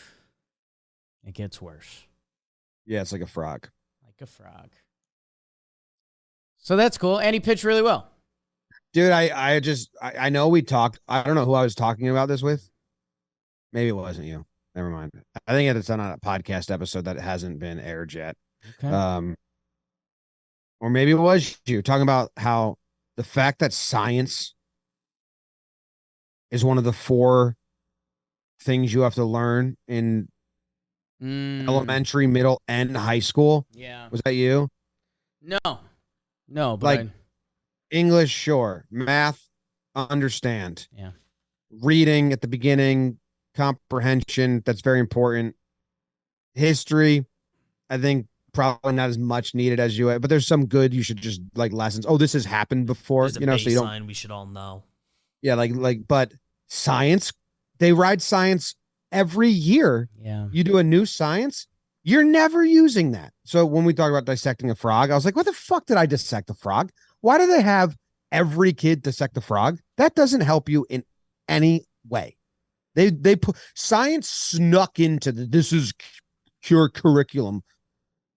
Speaker 3: it gets worse.
Speaker 1: Yeah, it's like a frog.
Speaker 3: Like a frog. So that's cool. And he pitched really well.
Speaker 1: Dude, I know we talked. I don't know who I was talking about this with. Maybe it wasn't you. Never mind. I think it's on a podcast episode that hasn't been aired yet.
Speaker 3: Okay.
Speaker 1: Or maybe it was you talking about how the fact that science is one of the 4 things you have to learn in elementary, middle, and high school.
Speaker 3: Yeah.
Speaker 1: Was that you?
Speaker 3: No, but
Speaker 1: Like English, sure. Math, understand.
Speaker 3: Yeah.
Speaker 1: Reading at the beginning, comprehension, that's very important. History, I think probably not as much needed as you, but there's some good you should just like lessons. Oh, this has happened before,
Speaker 4: There's a
Speaker 1: you know, so you don't.
Speaker 4: baseline we should all know.
Speaker 1: Yeah, but science, they ride science every year.
Speaker 3: Yeah.
Speaker 1: You do a new science, you're never using that. So when we talk about dissecting a frog, I was like, what the fuck did I dissect a frog? Why do they have every kid dissect a frog? That doesn't help you in any way. They put science snuck into this is pure curriculum.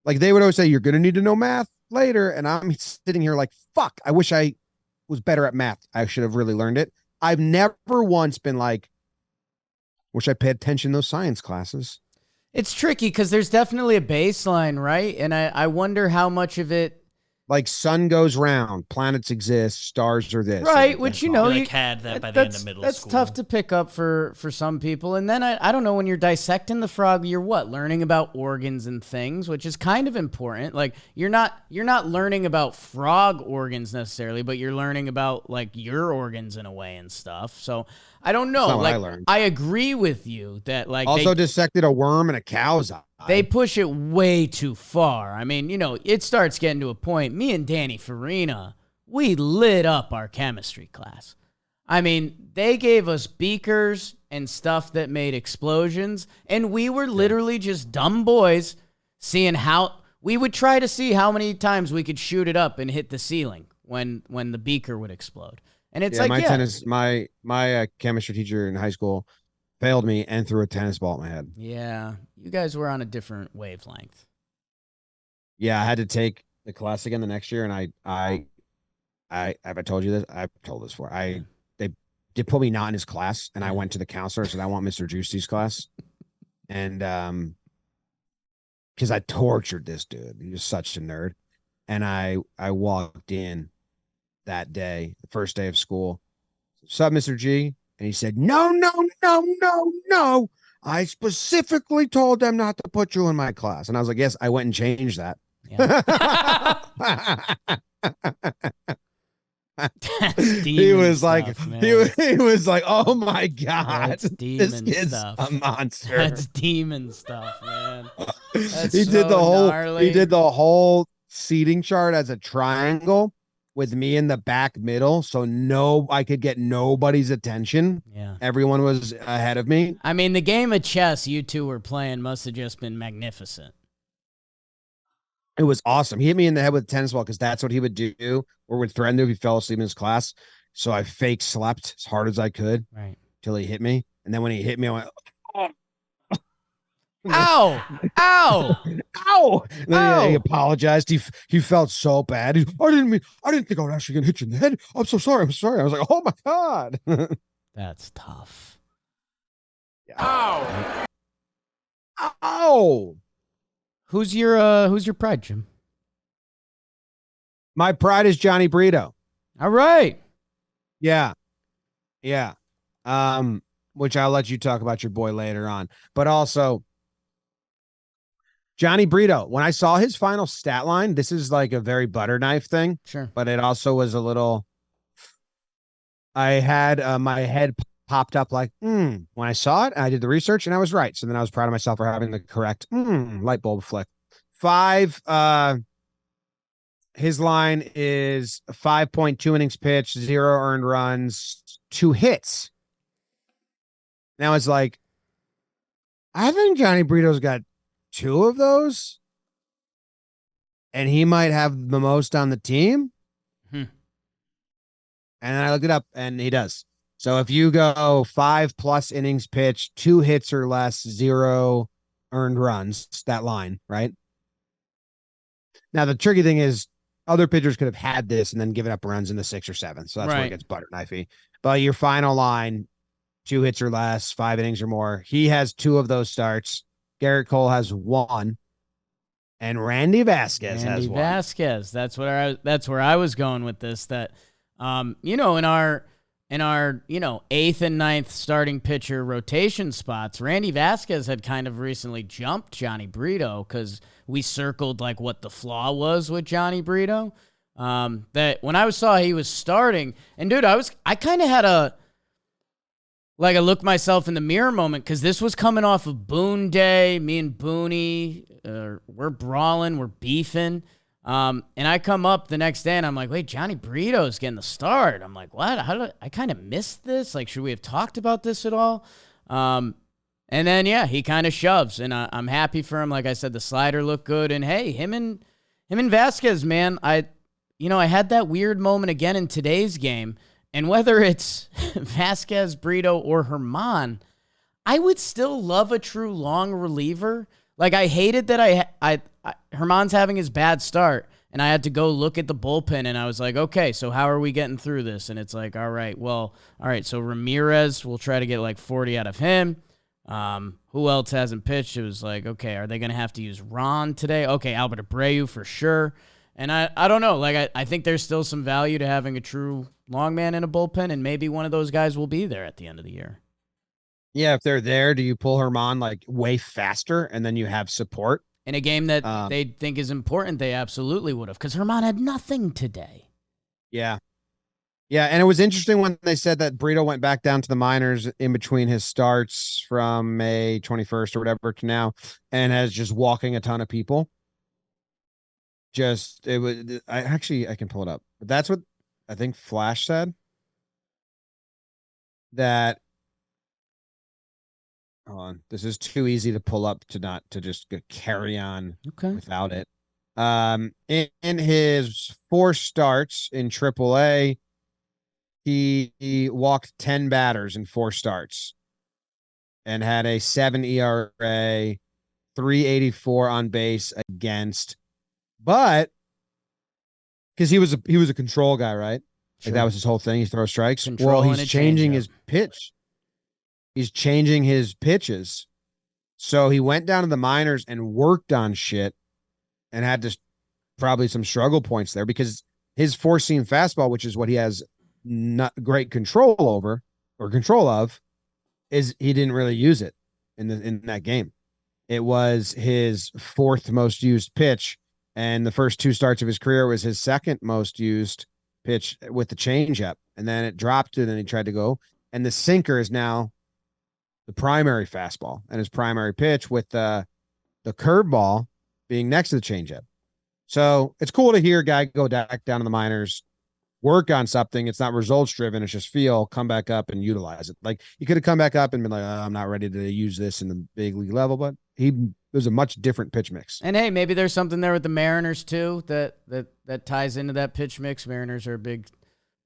Speaker 1: Like they would always say, you're going to need to know math later. And I'm sitting here like, fuck, I wish I was better at math. I should have really learned it. I've never once been like, wish I paid attention to those science classes.
Speaker 3: It's tricky because there's definitely a baseline, right? And I wonder how much of it.
Speaker 1: Like sun goes round, planets exist, stars are this.
Speaker 3: Right, which, you know,
Speaker 4: you had that by the end of middle
Speaker 3: that's
Speaker 4: school.
Speaker 3: That's tough to pick up for some people. And then I don't know, when you're dissecting the frog, you're what? Learning about organs and things, which is kind of important. Like you're not learning about frog organs necessarily, but you're learning about like your organs in a way and stuff. So I don't know. Like I agree with you that like
Speaker 1: also dissected a worm in a cow's eye.
Speaker 3: They push it way too far. I mean, you know, it starts getting to a point. Me and Danny Farina, we lit up our chemistry class. I mean, they gave us beakers and stuff that made explosions, and we were literally just dumb boys seeing how we would try to see how many times we could shoot it up and hit the ceiling when the beaker would explode. And it's
Speaker 1: my chemistry teacher in high school failed me and threw a tennis ball at my head.
Speaker 3: Yeah, you guys were on a different wavelength.
Speaker 1: Yeah, I had to take the class again the next year, and I have I told you this? I've told this before. They did put me not in his class, and I went to the counselor and said I want Mr. Juicy's class, and because I tortured this dude. He was such a nerd, and I walked in that day, the first day of school. What's up, Mr. G? And he said, no. I specifically told them not to put you in my class. And I was like, yes, I went and changed that.
Speaker 3: Yeah.
Speaker 1: He was like, he was like, oh my God, this kid's
Speaker 3: stuff.
Speaker 1: a monster.
Speaker 3: That's demon stuff, man.
Speaker 1: He did the whole seating chart as a triangle with me in the back middle, so I could get nobody's attention.
Speaker 3: Yeah.
Speaker 1: Everyone was ahead of me.
Speaker 3: I mean, the game of chess you two were playing must have just been magnificent.
Speaker 1: It was awesome. He hit me in the head with a tennis ball because that's what he would do, or would threaten to if he fell asleep in his class. So I fake slept as hard as I could,
Speaker 3: right,
Speaker 1: till he hit me. And then when he hit me, I went, oh.
Speaker 3: Ow! Ow!
Speaker 1: Ow! And then he apologized. He felt so bad. I didn't think I was actually gonna hit you in the head. I'm so sorry. I was like, oh my God.
Speaker 3: That's tough.
Speaker 1: Yeah. Ow! Ow!
Speaker 3: Who's your pride, Jim?
Speaker 1: My pride is Johnny Brito.
Speaker 3: All right.
Speaker 1: Yeah. Which I'll let you talk about your boy later on. But also, Johnny Brito, when I saw his final stat line, this is like a very butter knife thing.
Speaker 3: Sure.
Speaker 1: But it also was a little, I had my head popped up like, when I saw it, and I did the research and I was right. So then I was proud of myself for having the correct light bulb flick. 5, his line is 5.2 innings pitched, 0 earned runs, 2 hits. Now it's like, I think Johnny Brito's got 2 of those, and he might have the most on the team. And then I looked it up, and he does. So if you go 5+ innings pitched, 2 hits or less, 0 earned runs, that line, right? Now the tricky thing is, other pitchers could have had this and then given up runs in the 6 or 7. So that's where it gets butter knifey. But your final line, 2 hits or less, 5 innings or more. He has 2 of those starts. Gerrit Cole has 1, and Randy Vasquez has 1.
Speaker 3: That's where I was going with this. That You know, in our 8th and 9th starting pitcher rotation spots, Randy Vasquez had kind of recently jumped Johnny Brito because we circled like what the flaw was with Johnny Brito. That when I saw he was starting, and dude, I kind of had a look myself in the mirror moment because this was coming off of Boone Day. Me and Booney, we're brawling, we're beefing. And I come up the next day and I'm like, wait, Johnny Brito's getting the start. I'm like, what? I kind of missed this? Like, should we have talked about this at all? And then, yeah, he kind of shoves, and I'm happy for him. Like I said, the slider looked good. And hey, him and Vasquez, man, I had that weird moment again in today's game. And whether it's Vasquez, Brito, or Herman, I would still love a true long reliever. Like, I hated that Herman's having his bad start, and I had to go look at the bullpen, and I was like, okay, so how are we getting through this? And it's like, all right, so Ramirez, we'll try to get like 40 out of him. Who else hasn't pitched? It was like, okay, are they going to have to use Ron today? Okay, Albert Abreu for sure. And I don't know. Like, I think there's still some value to having a true long man in a bullpen, and maybe one of those guys will be there at the end of the year.
Speaker 1: Yeah, if they're there, do you pull Herman like way faster and then you have support?
Speaker 3: In a game that they think is important, they absolutely would have, because Herman had nothing today.
Speaker 1: Yeah. Yeah, and it was interesting when they said that Brito went back down to the minors in between his starts from May 21st or whatever to now, and has just walking a ton of people. I can pull it up. But that's what I think Flash said. That, hold on, this is too easy to pull up to just carry on without it. In his 4 starts in AAA, he walked 10 batters in 4 starts and had a 7 ERA, 384 on base against. But because he was a control guy, right? Sure. Like that was his whole thing. He throws strikes. Well, he's changing his pitch. He's changing his pitches. So he went down to the minors and worked on shit and had to probably some struggle points there because his 4-seam fastball, which is what he has not great control over or control of, is he didn't really use it in that game. It was his 4th most used pitch. And the first 2 starts of his career was his 2nd most used pitch with the changeup. And then it dropped and then he tried to go. And the sinker is now the primary fastball and his primary pitch, with the curveball being next to the changeup. So it's cool to hear a guy go back down to the minors, work on something. It's not results driven. It's just feel, come back up and utilize it. Like he could have come back up and been like, I'm not ready to use this in the big league level, but it was a much different pitch mix.
Speaker 3: And hey, maybe there's something there with the Mariners too that ties into that pitch mix. Mariners are a big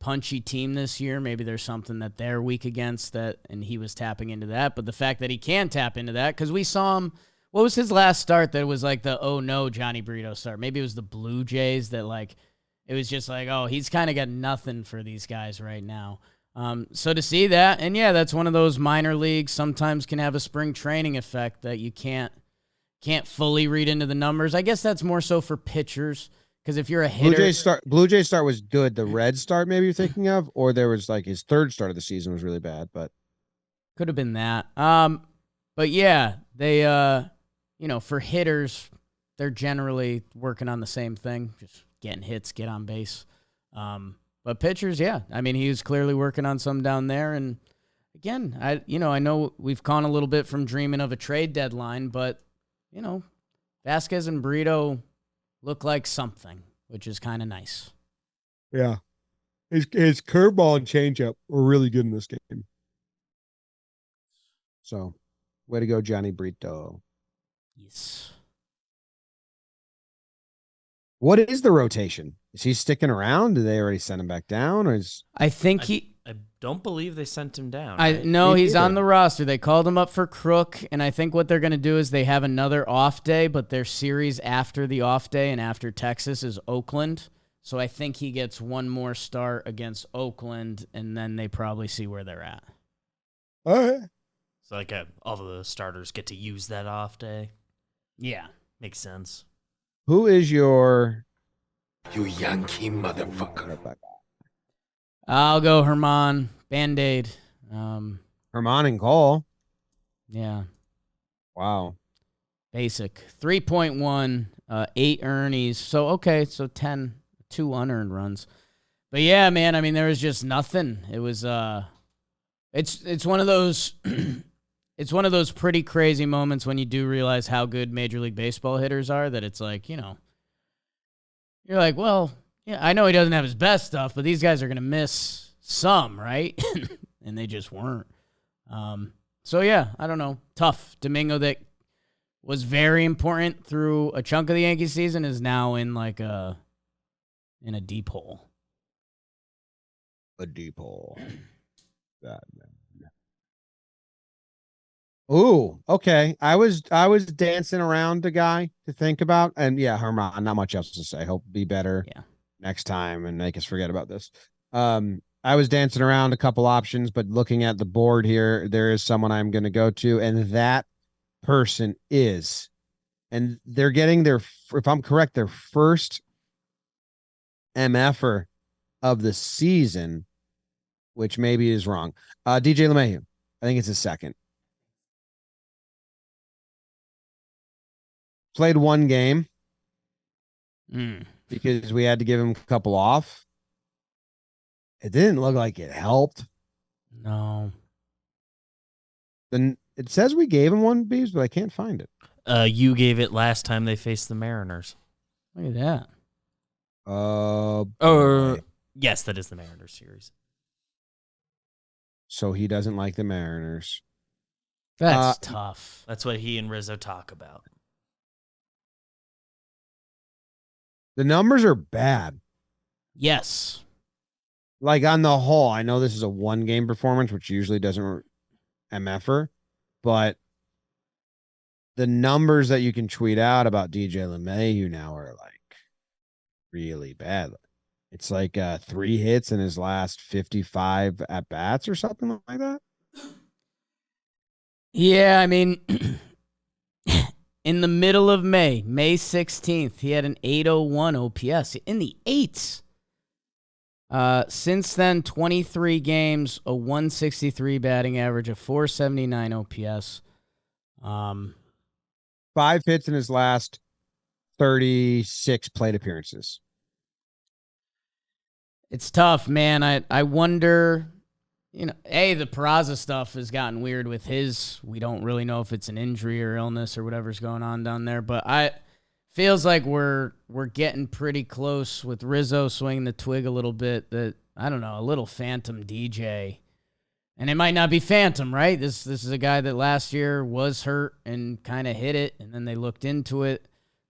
Speaker 3: punchy team this year. Maybe there's something that they're weak against that, and he was tapping into that. But the fact that he can tap into that, because we saw him, what was his last start that was like the, oh no, Johnny Brito start? Maybe it was the Blue Jays that like, it was just like, oh, he's kind of got nothing for these guys right now. So to see that, and yeah, that's one of those minor leagues sometimes can have a spring training effect that you can't fully read into the numbers. I guess that's more so for pitchers, because if you're a hitter,
Speaker 1: Blue Jay start was good. The Red start maybe you're thinking of, or there was like his 3rd start of the season was really bad, but
Speaker 3: could have been that. But yeah, they for hitters, they're generally working on the same thing, just getting hits, get on base. But pitchers, yeah. I mean, he was clearly working on some down there. And again, I know we've gone a little bit from dreaming of a trade deadline, but, Vasquez and Brito look like something, which is kind of nice.
Speaker 1: Yeah. His curveball and changeup were really good in this game. So, way to go, Johnny Brito.
Speaker 3: Yes.
Speaker 1: What is the rotation? Is he sticking around? Did they already send him back down? Or
Speaker 3: I think
Speaker 4: I don't believe they sent him down.
Speaker 3: No, he's on the roster. They called him up for Crook, and I think what they're going to do is they have another off day, but their series after the off day and after Texas is Oakland. So I think he gets one more start against Oakland, and then they probably see where they're at.
Speaker 1: All right.
Speaker 4: So like all the starters get to use that off day.
Speaker 3: Yeah.
Speaker 4: Makes sense.
Speaker 1: Who is your...
Speaker 5: You Yankee motherfucker.
Speaker 3: I'll go Herman. Band-Aid.
Speaker 1: Herman and Cole.
Speaker 3: Yeah.
Speaker 1: Wow.
Speaker 3: Basic. 3.1, 8 earnies. So, okay, so 10, 2 unearned runs. But yeah, man, I mean, there was just nothing. It was, it's one of those, it's one of those pretty crazy moments when you do realize how good Major League Baseball hitters are, that it's like, you know, you're like, well, yeah, I know he doesn't have his best stuff, but these guys are going to miss some, right? And they just weren't. So yeah, I don't know. Tough. Domingo, that was very important through a chunk of the Yankees season, is now in like a deep hole.
Speaker 1: A deep hole. God, man. Ooh, okay. I was dancing around the guy to think about, and yeah, Herman. Not much else to say. Hope be better next time and make us forget about this. I was dancing around a couple options, but looking at the board here, there is someone I'm going to go to, and that person is, and they're getting their, if I'm correct, their first MFer of the season, which maybe is wrong. DJ LeMahieu. I think it's his second. Played one game because we had to give him a couple off. It didn't look like it helped.
Speaker 3: No.
Speaker 1: Then it says we gave him one, Beebs, but I can't find it.
Speaker 4: You gave it last time they faced the Mariners.
Speaker 3: Look at that.
Speaker 4: Yes, that is the Mariners series.
Speaker 1: So he doesn't like the Mariners.
Speaker 3: That's tough.
Speaker 4: That's what he and Rizzo talk about.
Speaker 1: The numbers are bad.
Speaker 3: Yes.
Speaker 1: Like on the whole, I know this is a one-game performance, which usually doesn't MFer, but the numbers that you can tweet out about DJ LeMahieu now are like really bad. It's like 3 hits in his last 55 at bats or something like that.
Speaker 3: Yeah, I mean, in the middle of May 16th, he had an 801 OPS in the 8s. Since then, 23 games, a 163 batting average, a 479 OPS.
Speaker 1: 5 hits in his last 36 plate appearances.
Speaker 3: It's tough, man. I wonder, you know, the Peraza stuff has gotten weird with his. We don't really know if it's an injury or illness or whatever's going on down there, but feels like we're getting pretty close with Rizzo swinging the twig a little bit. That, I don't know, a little phantom DJ, and it might not be phantom, right? This is a guy that last year was hurt and kind of hit it, and then they looked into it.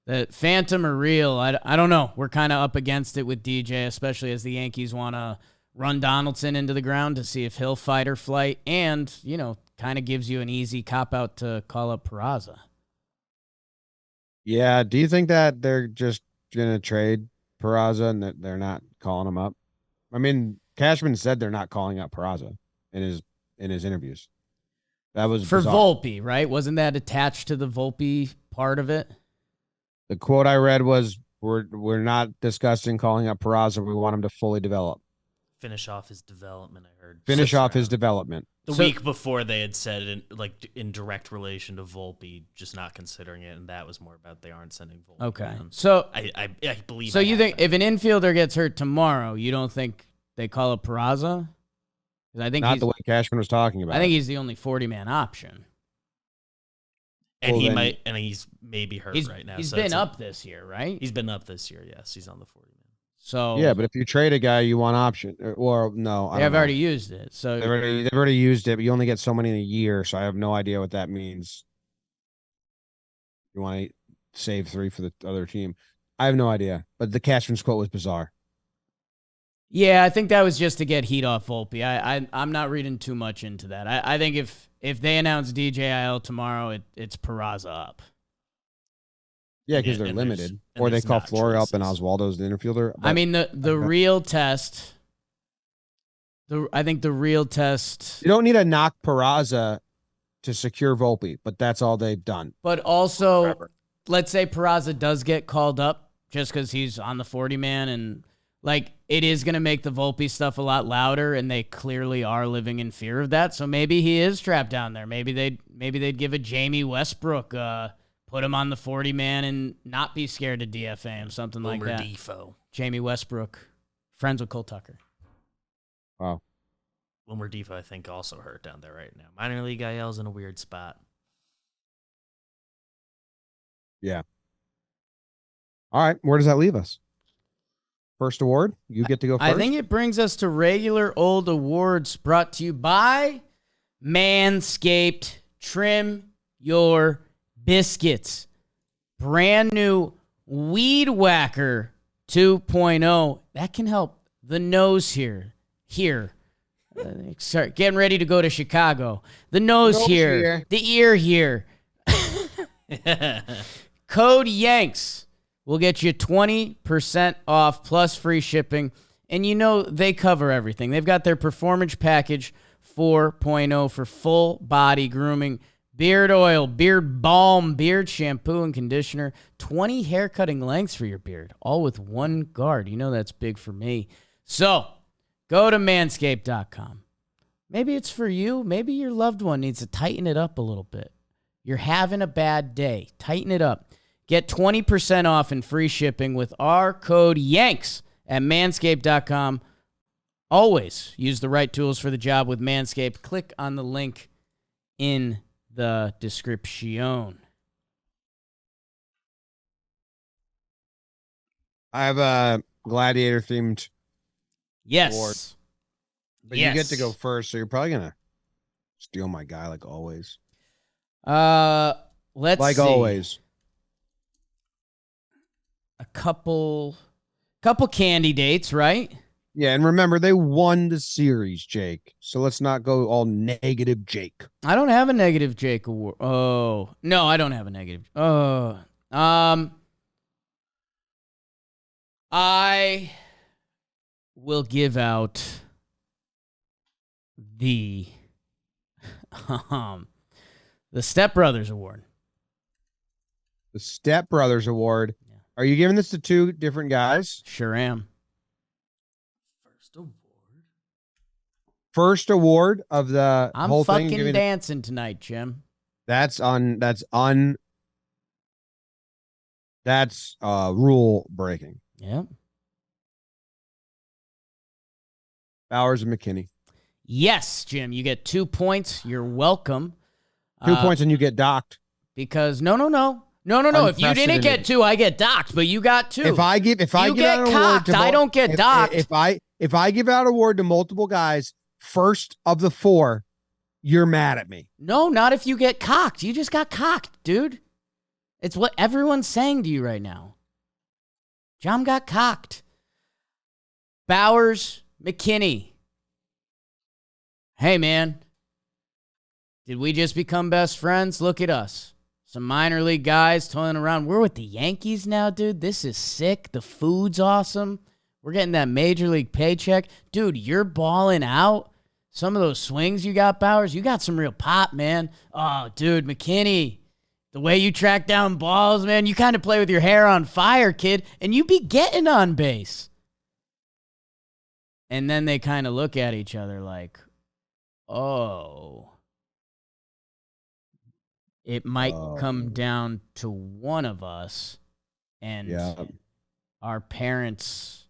Speaker 3: That phantom or real, I don't know. We're kind of up against it with DJ, especially as the Yankees want to run Donaldson into the ground to see if he'll fight or flight, and, you know, kind of gives you an easy cop-out to call up Peraza.
Speaker 1: Yeah, do you think that they're just going to trade Peraza and that they're not calling him up? I mean, Cashman said they're not calling up Peraza in his interviews. That was
Speaker 3: for
Speaker 1: bizarre.
Speaker 3: Volpe, right? Wasn't that attached to the Volpe part of it?
Speaker 1: The quote I read was, "We're not discussing calling up Peraza. We want him to fully develop,
Speaker 4: finish off his development." I heard
Speaker 1: his development.
Speaker 4: The week before they had said in direct relation to Volpe, just not considering it, and that was more about they aren't sending Volpe.
Speaker 3: Okay, so
Speaker 4: I believe.
Speaker 3: So you think if an infielder gets hurt tomorrow, you don't think they call up Peraza? I think
Speaker 1: not the way Cashman was talking about.
Speaker 3: I think he's the only 40-man option.
Speaker 4: And he's maybe hurt right now.
Speaker 3: He's been up this year, right?
Speaker 4: He's been up this year, yes. He's on the 40-man.
Speaker 3: So
Speaker 1: yeah, but if you trade a guy, you want option or no?
Speaker 3: They have already used it, so
Speaker 1: they've already used it. But you only get so many in a year, so I have no idea what that means. You want to save 3 for the other team? I have no idea. But the Cashman's quote was bizarre.
Speaker 3: Yeah, I think that was just to get heat off Volpe. I'm not reading too much into that. I think if they announce DJIL tomorrow, it's Peraza up.
Speaker 1: Yeah, because they're limited. Or they call Flora up and Oswaldo's the infielder.
Speaker 3: I mean, the real test, I think the real test.
Speaker 1: You don't need to knock Peraza to secure Volpe, but that's all they've done.
Speaker 3: But also, let's say Peraza does get called up just because he's on the 40-man and, like, it is going to make the Volpe stuff a lot louder, and they clearly are living in fear of that. So maybe he is trapped down there. Maybe they'd give a Jamie Westbrook, put him on the 40-man and not be scared to DFA him, something like that.
Speaker 4: Defo.
Speaker 3: Jamie Westbrook, friends with Cole Tucker.
Speaker 1: Wow.
Speaker 4: Wilmer Defoe, I think, also hurt down there right now. Minor league IL's in a weird spot.
Speaker 1: Yeah. All right. Where does that leave us? First award? You get to go first?
Speaker 3: I think it brings us to regular old awards brought to you by Manscaped. Trim your biscuits. Brand new Weed Whacker 2.0. That can help the nose here. Sorry, getting ready to go to Chicago. The nose here. The ear here. Code Yanks will get you 20% off plus free shipping. And you know they cover everything. They've got their Performance Package 4.0 for full body grooming, beard oil, beard balm, beard shampoo and conditioner, 20 hair cutting lengths for your beard, all with one guard. You know that's big for me. So go to manscaped.com. Maybe it's for you. Maybe your loved one needs to tighten it up a little bit. You're having a bad day. Tighten it up. Get 20% off and free shipping with our code YANKS at manscaped.com. Always use the right tools for the job with Manscaped. Click on the link in the description.
Speaker 1: I have a gladiator-themed
Speaker 3: Yes.
Speaker 1: award. But
Speaker 3: Yes.
Speaker 1: you get to go first, so you're probably going to steal my guy like always.
Speaker 3: Let's
Speaker 1: like
Speaker 3: see.
Speaker 1: always.
Speaker 3: A couple candidates, right?
Speaker 1: Yeah, and remember, they won the series, Jake. So let's not go all negative, Jake.
Speaker 3: I don't have a negative Jake award. Oh, no, I don't have a negative. I will give out the Step Brothers Award.
Speaker 1: The Step Brothers Award. Yeah. Are you giving this to two different guys?
Speaker 3: Sure am.
Speaker 1: First award of the whole thing.
Speaker 3: I'm fucking dancing tonight, Jim.
Speaker 1: That's rule breaking.
Speaker 3: Yep.
Speaker 1: Bauers and McKinney.
Speaker 3: Yes, Jim. You get 2 points. You're welcome.
Speaker 1: 2 points and you get docked.
Speaker 3: Because no. If you didn't get 2, I get docked. But you got 2.
Speaker 1: If I give out an award to
Speaker 3: I don't get docked.
Speaker 1: If I give out an award to multiple guys, first of the 4, you're mad at me.
Speaker 3: No, not if you get cocked. You just got cocked, dude. It's what everyone's saying to you right now. John got cocked. Bauers, McKinney. Hey, man. Did we just become best friends? Look at us. Some minor league guys toiling around. We're with the Yankees now, dude. This is sick. The food's awesome. We're getting that major league paycheck. Dude, you're balling out. Some of those swings you got, Bauers, you got some real pop, man. Oh, dude, McKinney, the way you track down balls, man, you kind of play with your hair on fire, kid, and you be getting on base. And then they kind of look at each other like, oh, it might come down to one of us. And our parents,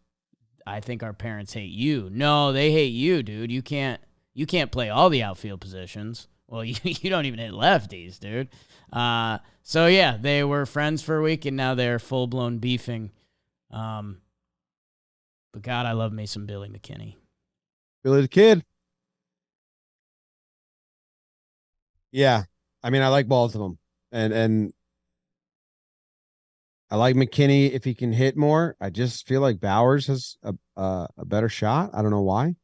Speaker 3: I think our parents hate you. No, they hate you, dude. You can't play all the outfield positions. Well, you don't even hit lefties, dude. So, yeah, they were friends for a week, and now they're full-blown beefing. But, God, I love me some Billy McKinney.
Speaker 1: Billy the Kid. Yeah. I mean, I like both of them. And I like McKinney if he can hit more. I just feel like Bauers has a better shot. I don't know why. I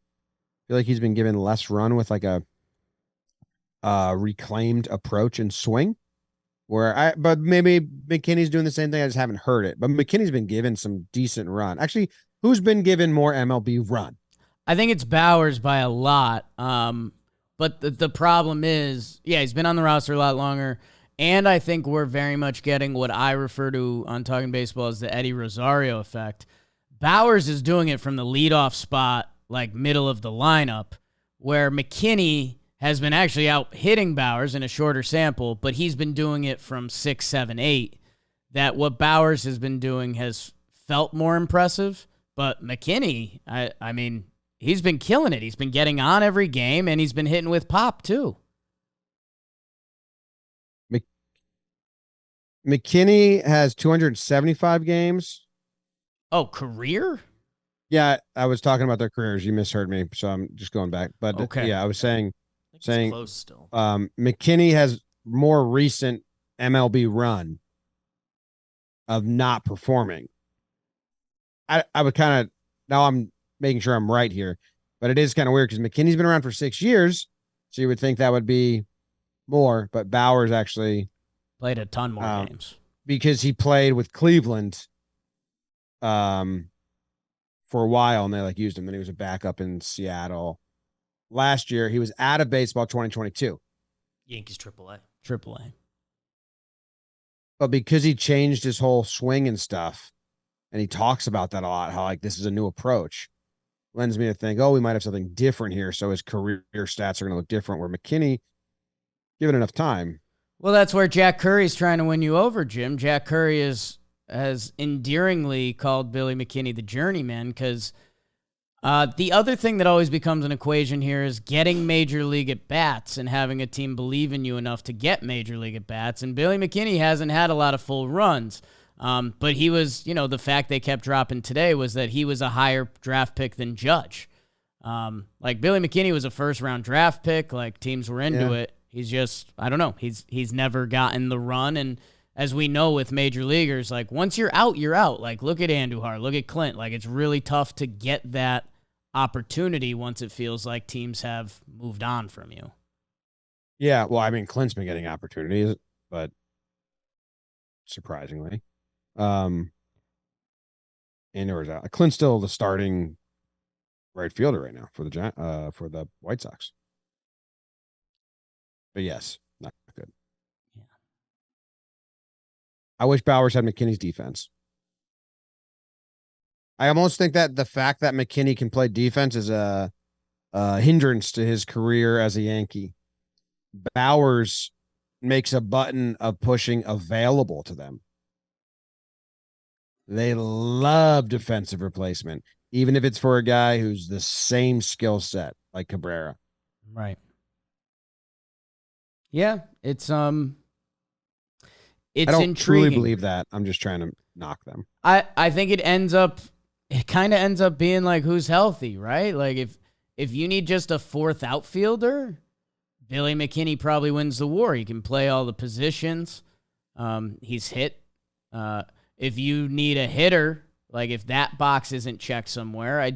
Speaker 1: feel like he's been given less run with like a reclaimed approach and swing. But maybe McKinney's doing the same thing. I just haven't heard it. But McKinney's been given some decent run. Actually, who's been given more MLB run?
Speaker 3: I think it's Bauers by a lot. But the problem is, yeah, he's been on the roster a lot longer. And I think we're very much getting what I refer to on Talking Baseball as the Eddie Rosario effect. Bauers is doing it from the leadoff spot, like middle of the lineup, where McKinney has been actually out hitting Bauers in a shorter sample, but he's been doing it from 6, 7, 8. That what Bauers has been doing has felt more impressive, but McKinney, I mean, he's been killing it. He's been getting on every game, and he's been hitting with pop, too.
Speaker 1: McKinney has 275 games.
Speaker 3: Oh, career?
Speaker 1: Yeah, I was talking about their careers. You misheard me, so I'm just going back. But
Speaker 3: okay.
Speaker 1: Yeah, I was saying
Speaker 4: close still.
Speaker 1: McKinney has more recent MLB run of not performing. I would kind of, now I'm making sure I'm right here, but it is kind of weird because McKinney's been around for 6 years, so you would think that would be more, but Bauers actually
Speaker 3: played a ton more games
Speaker 1: because he played with Cleveland for a while, and they like used him. Then he was a backup in Seattle. Last year, he was out of baseball 2022.
Speaker 4: Yankees AAA.
Speaker 1: But because he changed his whole swing and stuff, and he talks about that a lot, how like this is a new approach, lends me to think, oh, we might have something different here. So his career stats are going to look different. Where McKinney, given enough time.
Speaker 3: Well, that's where Jack Curry's trying to win you over, Jim. Jack Curry has endearingly called Billy McKinney the journeyman because the other thing that always becomes an equation here is getting major league at bats and having a team believe in you enough to get major league at bats. And Billy McKinney hasn't had a lot of full runs. But he was, the fact they kept dropping today was that he was a higher draft pick than Judge. Like Billy McKinney was a first-round draft pick. Like teams were into it. He's just, I don't know. He's never gotten the run. And as we know with major leaguers, like once you're out, you're out. Like look at Andujar, look at Clint. Like it's really tough to get that opportunity once it feels like teams have moved on from you.
Speaker 1: Yeah, well, I mean, Clint's been getting opportunities, but surprisingly. And there was Clint's still the starting right fielder right now for the White Sox. But yes, not good.
Speaker 3: Yeah.
Speaker 1: I wish Bauers had McKinney's defense. I almost think that the fact that McKinney can play defense is a hindrance to his career as a Yankee. Bauers makes a button of pushing available to them. They love defensive replacement, even if it's for a guy who's the same skill set like Cabrera.
Speaker 3: Right. Yeah, it's
Speaker 1: I don't
Speaker 3: intriguing.
Speaker 1: truly believe that. I'm just trying to knock them.
Speaker 3: I think it kind of ends up being like who's healthy, right? Like if you need just a fourth outfielder, Billy McKinney probably wins the war. He can play all the positions. He's hit. If you need a hitter, like if that box isn't checked somewhere,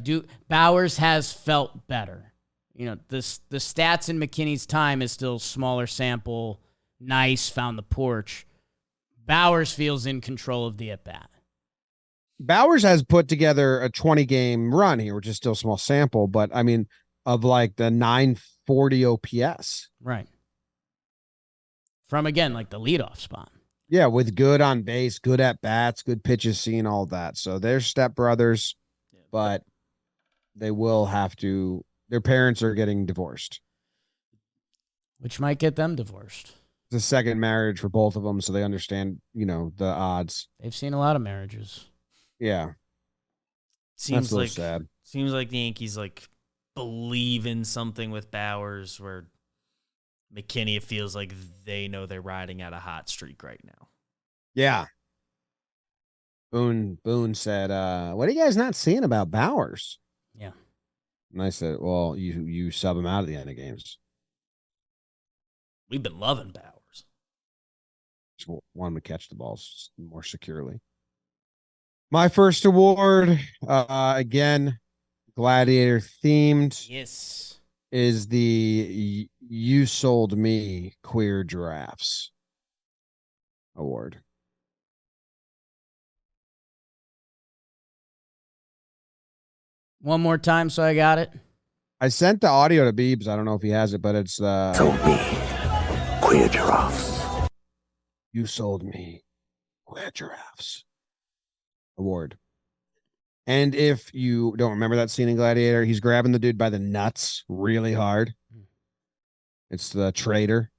Speaker 3: Bauers has felt better. The stats in McKinney's time is still smaller sample, nice, found the porch. Bauers feels in control of the at-bat.
Speaker 1: Bauers has put together a 20-game run here, which is still small sample, but I mean, of like the 940 OPS.
Speaker 3: Right. From, again, like the leadoff spot.
Speaker 1: Yeah, with good on base, good at bats, good pitches seen, all that. So they're stepbrothers, but they will have to. Their parents are getting divorced,
Speaker 3: which might get them divorced.
Speaker 1: It's a second marriage for both of them, so they understand, the odds.
Speaker 3: They've seen a lot of marriages.
Speaker 1: Yeah,
Speaker 4: seems like
Speaker 1: sad.
Speaker 4: Seems like the Yankees believe in something with Bauers where McKinney, it feels like they know they're riding at a hot streak right now.
Speaker 1: Yeah. Boone said, what are you guys not seeing about Bauers?
Speaker 3: Yeah.
Speaker 1: And I said, well, you sub him out at the end of games.
Speaker 4: We've been loving Bauers.
Speaker 1: Just want him to catch the balls more securely. My first award, again, Gladiator themed.
Speaker 3: Yes.
Speaker 1: Is the You Sold Me Queer Giraffes award.
Speaker 3: One more time so I got it.
Speaker 1: I sent the audio to Beebs. I don't know if he has it, but it's
Speaker 5: Sold me queer giraffes.
Speaker 1: You Sold Me Queer Giraffes award. And if you don't remember that scene in Gladiator, he's grabbing the dude by the nuts really hard. It's the traitor.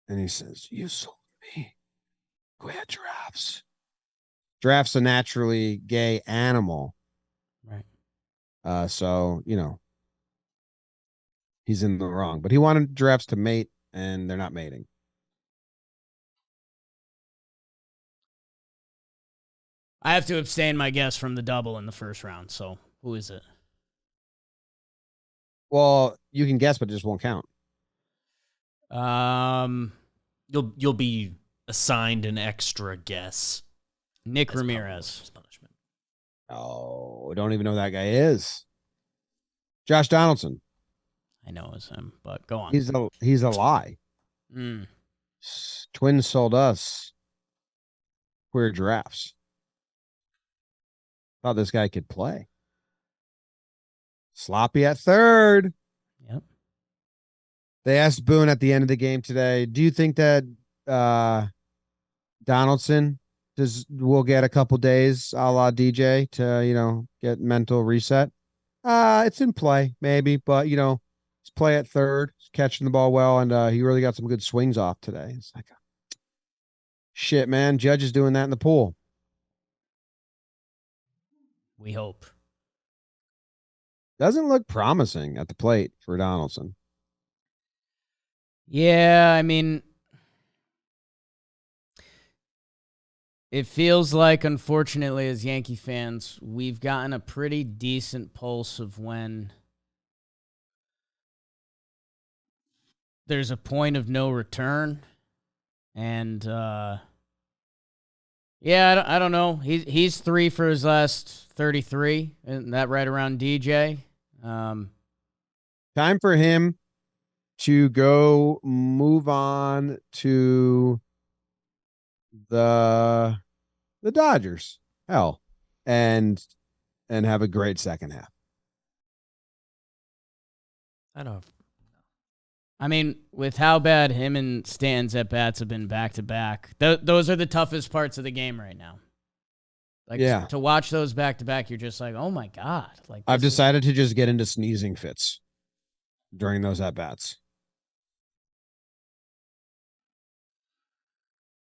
Speaker 1: And he says, "You sold me. Go ahead, giraffes." Giraffe's a naturally gay animal.
Speaker 3: Right.
Speaker 1: So, he's in the wrong. But he wanted giraffes to mate, and they're not mating.
Speaker 3: I have to abstain my guess from the double in the first round. So who is it?
Speaker 1: Well, you can guess, but it just won't count.
Speaker 4: You'll be assigned an extra guess.
Speaker 3: Nick Ramirez.
Speaker 4: Punishment.
Speaker 1: Oh, I don't even know who that guy is. Josh Donaldson.
Speaker 3: I know it's him, but go on.
Speaker 1: He's a lie.
Speaker 3: Mm.
Speaker 1: Twins sold us queer giraffes. Thought this guy could play. Sloppy at third.
Speaker 3: Yep.
Speaker 1: They asked Boone at the end of the game today, do you think that Donaldson will get a couple days a la DJ to, get mental reset? It's in play, maybe, but let's play at third, he's catching the ball well, and he really got some good swings off today. It's like shit, man. Judge is doing that in the pool.
Speaker 3: We hope.
Speaker 1: Doesn't look promising at the plate for Donaldson.
Speaker 3: Yeah, I mean, it feels like, unfortunately, as Yankee fans, we've gotten a pretty decent pulse of when there's a point of no return. And, yeah, I don't know. He's 3 for his last 33. Isn't that right around DJ?
Speaker 1: Time for him to go move on to the Dodgers. Hell. And have a great second half.
Speaker 3: I mean, with how bad him and Stanton's at-bats have been back-to-back, those are the toughest parts of the game right now.
Speaker 1: Yeah.
Speaker 3: To watch those back-to-back, you're just like, oh, my God.
Speaker 1: I've decided to just get into sneezing fits during those at-bats.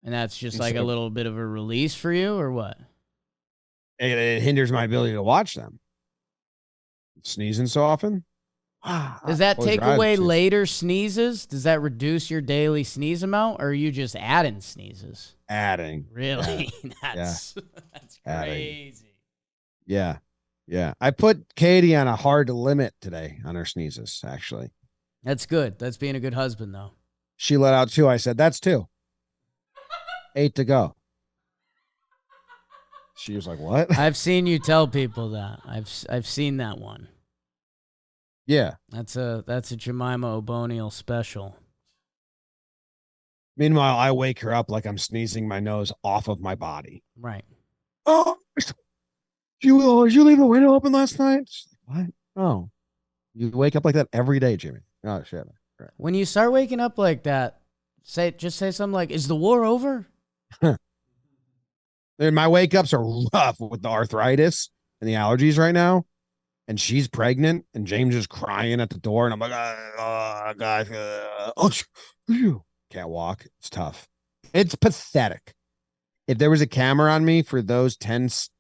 Speaker 3: And that's just like a little bit of a release for you, or what?
Speaker 1: It hinders my ability to watch them. Sneezing so often.
Speaker 3: Does that take away later sneezes? Does that reduce your daily sneeze amount, or are you just adding sneezes?
Speaker 1: Adding.
Speaker 3: Really? That's
Speaker 1: Adding.
Speaker 3: crazy.
Speaker 1: Yeah. Yeah. I put Katie on a hard limit today on her sneezes, actually.
Speaker 3: That's good. That's being a good husband, though.
Speaker 1: She let out 2. I said, that's 2. 8 to go. She was like, what?
Speaker 3: I've seen you tell people that. I've seen that one.
Speaker 1: Yeah.
Speaker 3: That's a Jemima O'Boniel special.
Speaker 1: Meanwhile, I wake her up like I'm sneezing my nose off of my body.
Speaker 3: Right.
Speaker 1: Oh, did you leave the window open last night? What? Oh, you wake up like that every day, Jimmy. Oh, shit. Right.
Speaker 3: When you start waking up like that, just say something like, is the war over?
Speaker 1: My wake ups are rough with the arthritis and the allergies right now. And she's pregnant, and James is crying at the door, and I'm like, guys, can't walk. It's tough. It's pathetic. If there was a camera on me for those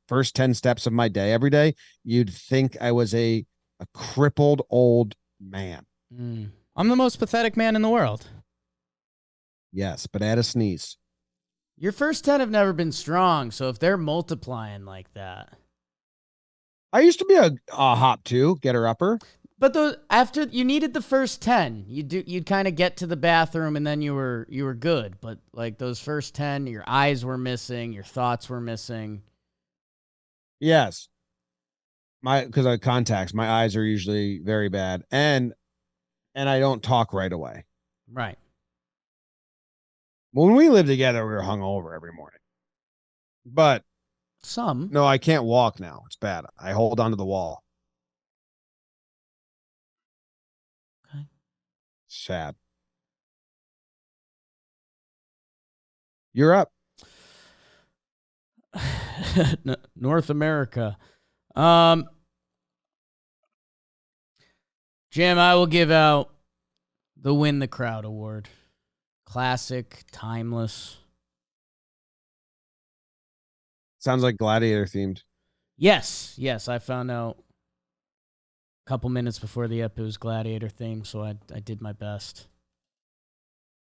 Speaker 1: first 10 steps of my day every day, you'd think I was a crippled old man.
Speaker 3: I'm the most pathetic man in the world.
Speaker 1: Yes, but I had a sneeze.
Speaker 3: Your first 10 have never been strong, so if they're multiplying like that.
Speaker 1: I used to be a hop too, get her upper.
Speaker 3: But after you needed the first 10, you'd kind of get to the bathroom and then you were good. But like those first 10, your eyes were missing, your thoughts were missing.
Speaker 1: Yes. Because I have contacts, my eyes are usually very bad, and I don't talk right away.
Speaker 3: Right.
Speaker 1: When we lived together, we were hungover every morning. But no, I can't walk now. It's bad. I hold onto the wall.
Speaker 3: Okay.
Speaker 1: Sad. You're up.
Speaker 3: North America. Jim, I will give out the Win the Crowd award. Classic, timeless.
Speaker 1: Sounds like Gladiator themed.
Speaker 3: Yes, I found out a couple minutes before the ep it was Gladiator theme, so I did my best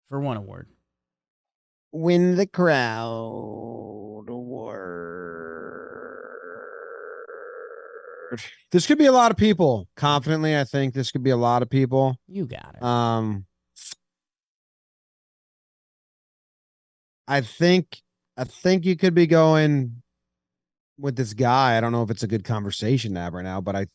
Speaker 3: for one award.
Speaker 1: Win the Crowd award. This could be a lot of people. Confidently, I think this could be a lot of people.
Speaker 3: You got it.
Speaker 1: I think you could be going with this guy. I don't know if it's a good conversation to have right now, but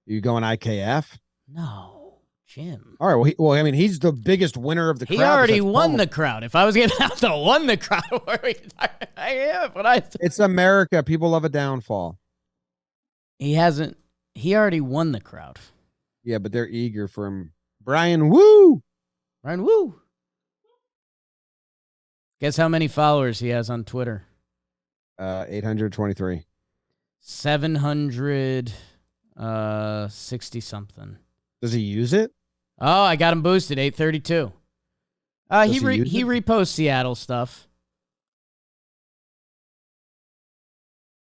Speaker 1: you going IKF?
Speaker 3: No, Jim.
Speaker 1: All right. Well, I mean, he's the biggest winner of the crowd.
Speaker 3: He already won the crowd. If I was giving out the won the crowd award,
Speaker 1: it's America. People love a downfall.
Speaker 3: He hasn't. He already won the crowd.
Speaker 1: Yeah, but they're eager for him. Brian Woo.
Speaker 3: Brian Woo. Guess how many followers he has on Twitter?
Speaker 1: 823.
Speaker 3: 760 something.
Speaker 1: Does he use it?
Speaker 3: Oh, I got him boosted. 832. He reposts Seattle stuff.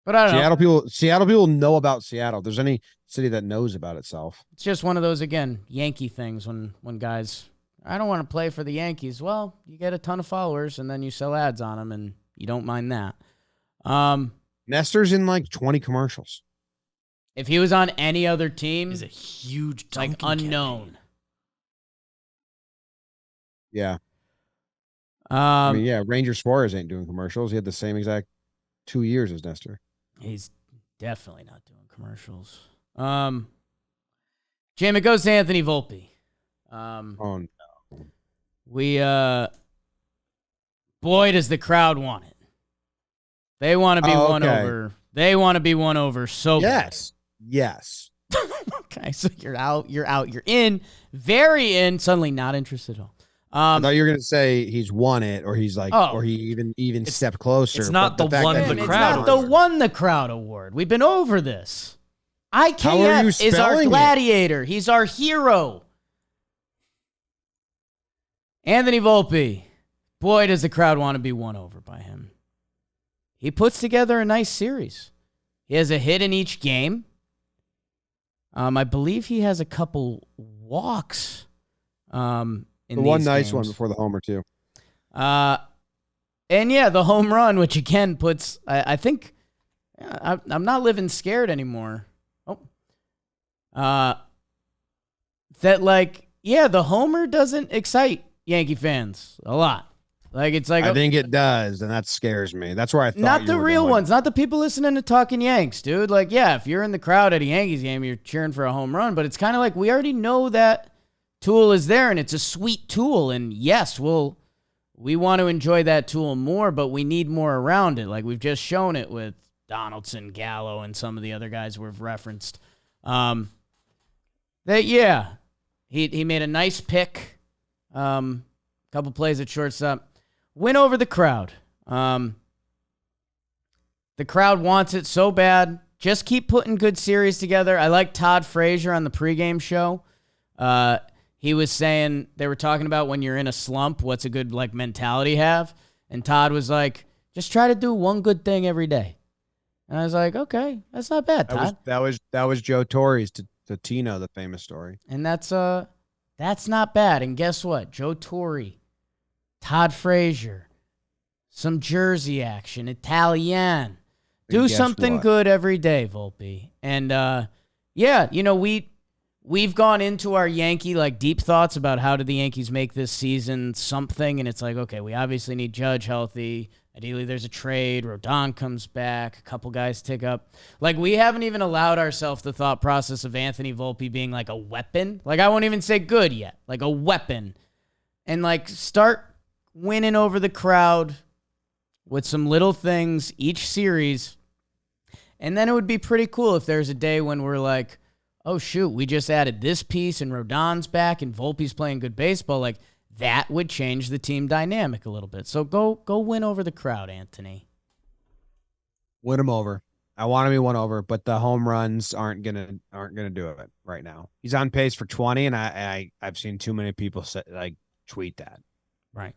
Speaker 3: But I don't know.
Speaker 1: Seattle people know about Seattle. If there's any city that knows about itself.
Speaker 3: It's just one of those, again, Yankee things when guys, I don't want to play for the Yankees. Well, you get a ton of followers and then you sell ads on them and you don't mind that.
Speaker 1: Nestor's in like 20 commercials.
Speaker 3: If he was on any other team,
Speaker 4: he's a huge
Speaker 3: like unknown.
Speaker 4: Campaign.
Speaker 1: Yeah. I mean, yeah, Ranger Suarez ain't doing commercials. He had the same exact 2 years as Nestor.
Speaker 3: He's definitely not doing commercials. Jim, it goes to Anthony Volpe.
Speaker 1: Oh no.
Speaker 3: Boy, does the crowd want it. They want to be won over. They want to be won over so bad.
Speaker 1: Yes.
Speaker 3: Okay, so you're out. You're in. Very in. Suddenly not interested at all.
Speaker 1: I thought you were going to say he's won it, or he's like, or he even stepped closer.
Speaker 4: It's not the one the
Speaker 3: It's
Speaker 4: crowd.
Speaker 3: not the won the crowd award. We've been over this. IKF is our gladiator. He's our hero. Anthony Volpe. Boy, does the crowd want to be won over by him. He puts together a nice series. He has a hit in each game. I believe he has a couple walks.
Speaker 1: The one nice one before the homer, too.
Speaker 3: And yeah, the home run, which again puts, I think, I'm not living scared anymore. That, like, yeah, the homer doesn't excite Yankee fans a lot. Like, it's like,
Speaker 1: I think it does, and that scares me. That's where I thought
Speaker 3: not the real ones, not the people listening to Talkin' Yanks, dude. Like, yeah, if you're in the crowd at a Yankees game, you're cheering for a home run, but it's kind of like we already know that tool is there, and it's a sweet tool, and yes, we want to enjoy that tool more, but we need more around it. Like, we've just shown it with Donaldson, Gallo, and some of the other guys we've referenced. That, yeah, he made a nice pick, couple plays at shortstop. Win over the crowd. The crowd wants it so bad. Just keep putting good series together. I like Todd Frazier on the pregame show. He was saying, they were talking about when you're in a slump, what's a good like mentality have? And Todd was like, just try to do one good thing every day. And I was like, okay, that's not bad, Todd.
Speaker 1: That was Joe Torre's to Tino, the famous story.
Speaker 3: And that's not bad. And guess what? Joe Torre, Todd Frazier, some Jersey action, Italian. Do something good every day, Volpe. And yeah, you know, we've gone into our Yankee like deep thoughts about how did the Yankees make this season something, and it's like, okay, we obviously need Judge healthy. Ideally, there's a trade. Rodon comes back. A couple guys tick up. Like, we haven't even allowed ourselves the thought process of Anthony Volpe being like a weapon. Like, I won't even say good yet. Like, a weapon. And, like, start winning over the crowd with some little things each series. And then it would be pretty cool if there's a day when we're like, oh, shoot, we just added this piece and Rodon's back and Volpe's playing good baseball. Like, that would change the team dynamic a little bit. So go win over the crowd, Anthony.
Speaker 1: Win them over. I want to be one over, but the home runs aren't gonna do it right now. He's on pace for 20, and I've seen too many people say, like, tweet that.
Speaker 3: Right.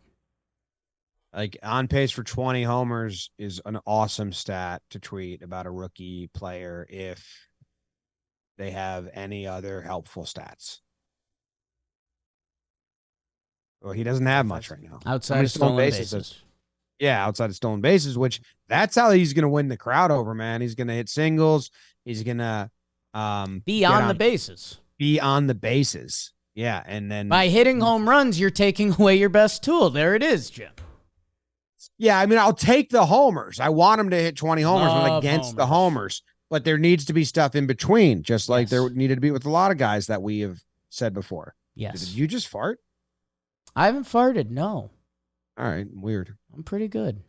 Speaker 1: Like, on pace for 20 homers is an awesome stat to tweet about a rookie player if they have any other helpful stats. Well, he doesn't have much right now.
Speaker 3: Outside of stolen bases.
Speaker 1: Yeah, outside of stolen bases, which that's how he's going to win the crowd over, man. He's going to hit singles. He's going to
Speaker 3: be on the bases.
Speaker 1: Be on the bases. Yeah, and then
Speaker 3: by hitting home runs, you're taking away your best tool. There it is, Jim.
Speaker 1: Yeah, I mean, I'll take the homers. I want him to hit 20 homers against the homers, but there needs to be stuff in between, just like there needed to be with a lot of guys that we have said before.
Speaker 3: Yes.
Speaker 1: Did you just fart?
Speaker 3: I haven't farted, no.
Speaker 1: All right, weird.
Speaker 3: I'm pretty good.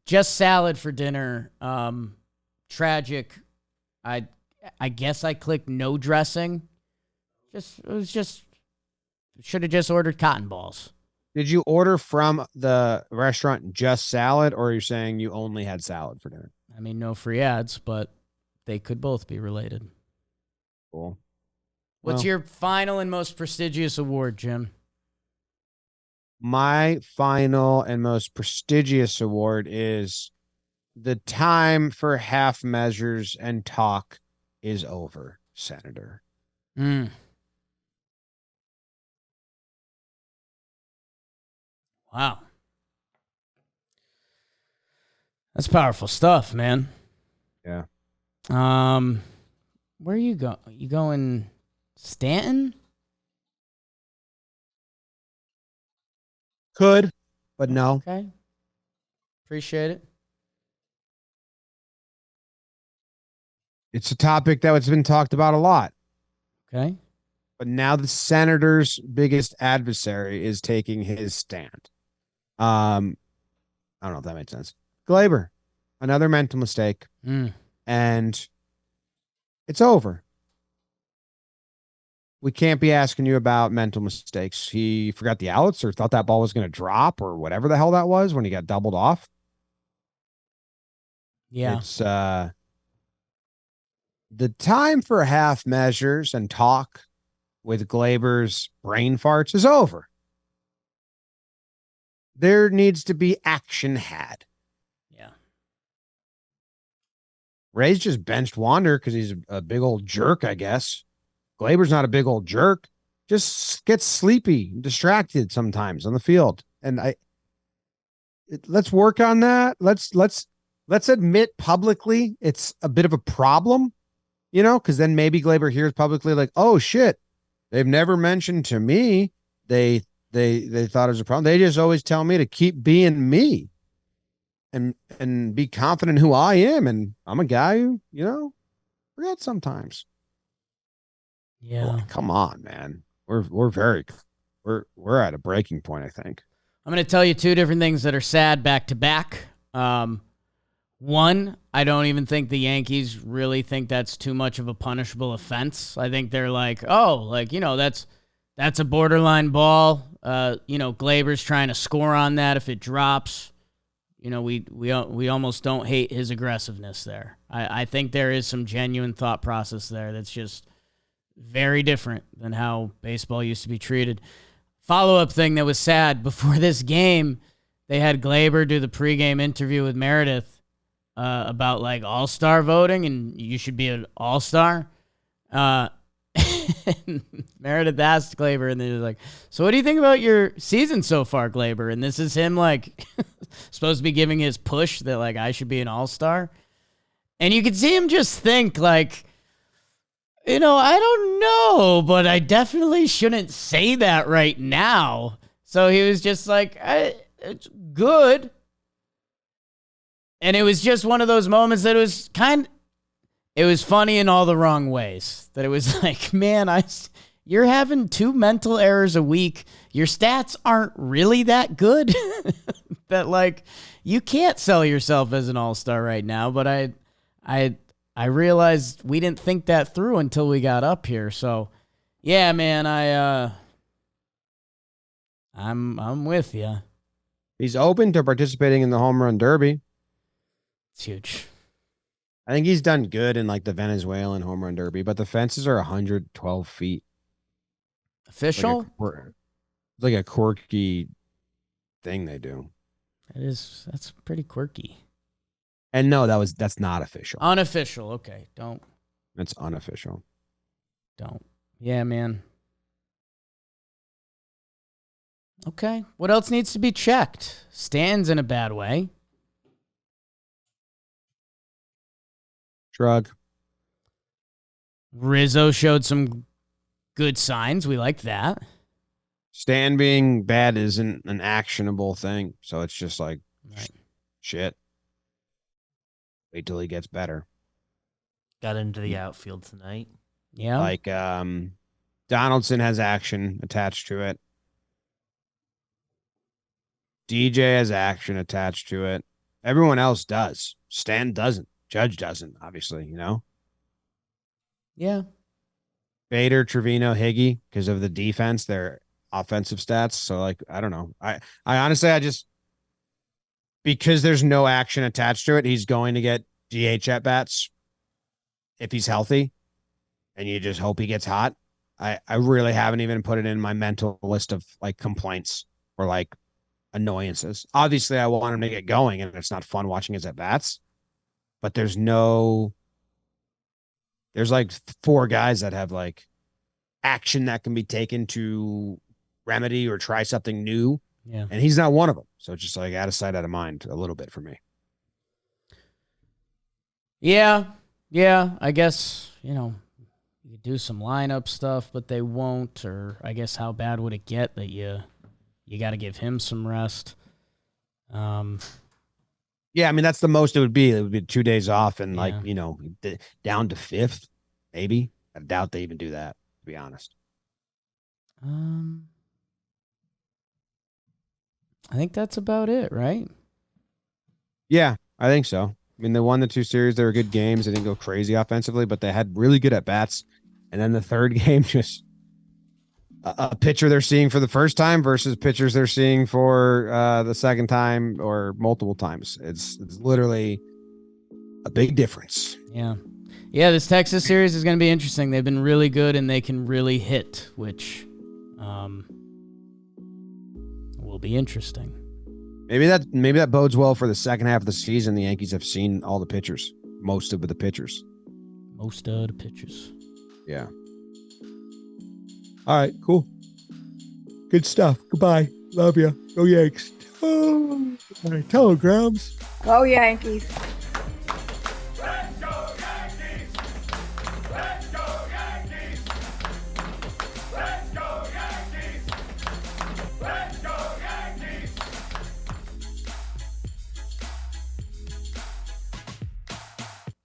Speaker 3: Just salad for dinner. Tragic. I guess I clicked no dressing. Should have just ordered cotton balls.
Speaker 1: Did you order from the restaurant just salad, or are you saying you only had salad for dinner?
Speaker 3: I mean, no free ads, but they could both be related.
Speaker 1: Cool.
Speaker 3: What's your final and most prestigious award, Jim?
Speaker 1: My final and most prestigious award is the time for half measures and talk is over, Senator.
Speaker 3: Wow. That's powerful stuff, man.
Speaker 1: Yeah.
Speaker 3: Where are you going? You going Stanton?
Speaker 1: Could, but no.
Speaker 3: Okay. Appreciate it.
Speaker 1: It's a topic that has been talked about a lot.
Speaker 3: Okay.
Speaker 1: But now the Senator's biggest adversary is taking his stand. I don't know if that makes sense. Gleyber, another mental mistake. And it's over. We can't be asking you about mental mistakes. He forgot the outs or thought that ball was going to drop or whatever the hell that was when he got doubled off.
Speaker 3: Yeah.
Speaker 1: It's the time for half measures and talk with Gleyber's brain farts is over. There needs to be action had.
Speaker 3: Yeah.
Speaker 1: Ray's just benched Wander because he's a big old jerk, I guess. Gleyber's not a big old jerk. Just gets sleepy, distracted sometimes on the field. And let's work on that. Let's admit publicly it's a bit of a problem, because then maybe Gleyber hears publicly like, oh shit, they've never mentioned to me they thought it was a problem. They just always tell me to keep being me and be confident who I am. And I'm a guy who, forget sometimes.
Speaker 3: Yeah.
Speaker 1: Come on, man. We're at a breaking point, I think.
Speaker 3: I'm going to tell you two different things that are sad back to back. One, I don't even think the Yankees really think that's too much of a punishable offense. I think they're like, that's a borderline ball. Gleyber's trying to score on that if it drops. We almost don't hate his aggressiveness there. I think there is some genuine thought process there that's just very different than how baseball used to be treated. Follow-up thing that was sad, before this game, they had Gleyber do the pregame interview with Meredith about like all-star voting and you should be an all-star. Meredith asked Gleyber, and they was like, so what do you think about your season so far, Gleyber? And this is him like supposed to be giving his push that like I should be an all-star. And you could see him just think like, I don't know, but I definitely shouldn't say that right now. So he was just like, it's good. And it was just one of those moments that it was funny in all the wrong ways. That it was like, man, you're having 2 mental errors a week. Your stats aren't really that good. That like, you can't sell yourself as an all-star right now. But I realized we didn't think that through until we got up here. So, yeah, man, I'm with you.
Speaker 1: He's open to participating in the home run derby.
Speaker 3: It's huge.
Speaker 1: I think he's done good in like the Venezuelan home run derby, but the fences are 112 feet.
Speaker 3: Official?
Speaker 1: Like a quirky thing they do.
Speaker 3: That's pretty quirky.
Speaker 1: And no, that's not official.
Speaker 3: Unofficial. Okay.
Speaker 1: That's unofficial.
Speaker 3: Don't. Yeah, man. Okay. What else needs to be checked? Stan's in a bad way.
Speaker 1: Shrug.
Speaker 3: Rizzo showed some good signs. We liked that.
Speaker 1: Stan being bad isn't an actionable thing. So it's just like shit. Wait till he gets better.
Speaker 4: Got into the outfield tonight.
Speaker 3: Yeah.
Speaker 1: Like Donaldson has action attached to it. DJ has action attached to it. Everyone else does. Stan doesn't. Judge doesn't, obviously, you know?
Speaker 3: Yeah.
Speaker 1: Bader, Trevino, Higgy, because of the defense, their offensive stats. So, like, I don't know. I honestly, because there's no action attached to it, he's going to get DH at bats if he's healthy, and you just hope he gets hot. I really haven't even put it in my mental list of like complaints or like annoyances. Obviously, I want him to get going, and it's not fun watching his at bats. But there's like 4 guys that have like action that can be taken to remedy or try something new.
Speaker 3: Yeah.
Speaker 1: And he's not one of them. So it's just like out of sight, out of mind a little bit for me.
Speaker 3: Yeah. Yeah. I guess, you could do some lineup stuff, but they won't. Or I guess how bad would it get that you got to give him some rest?
Speaker 1: Yeah, I mean, that's the most it would be. It would be 2 days off and down to 5th, maybe. I doubt they even do that, to be honest.
Speaker 3: I think that's about it, right?
Speaker 1: Yeah, I think so. I mean, they won the 2 series. They were good games. They didn't go crazy offensively, but they had really good at bats. And then the third game, just a pitcher they're seeing for the first time versus pitchers they're seeing for the second time or multiple times. It's literally a big difference.
Speaker 3: Yeah. Yeah, this Texas series is going to be interesting. They've been really good and they can really hit, which will be interesting.
Speaker 1: Maybe that bodes well for the second half of the season. The Yankees have seen all the pitchers, most of the pitchers. Yeah. All right, cool. Good stuff. Goodbye. Love you. Go Yanks. Oh, telegrams.
Speaker 6: Go Yankees.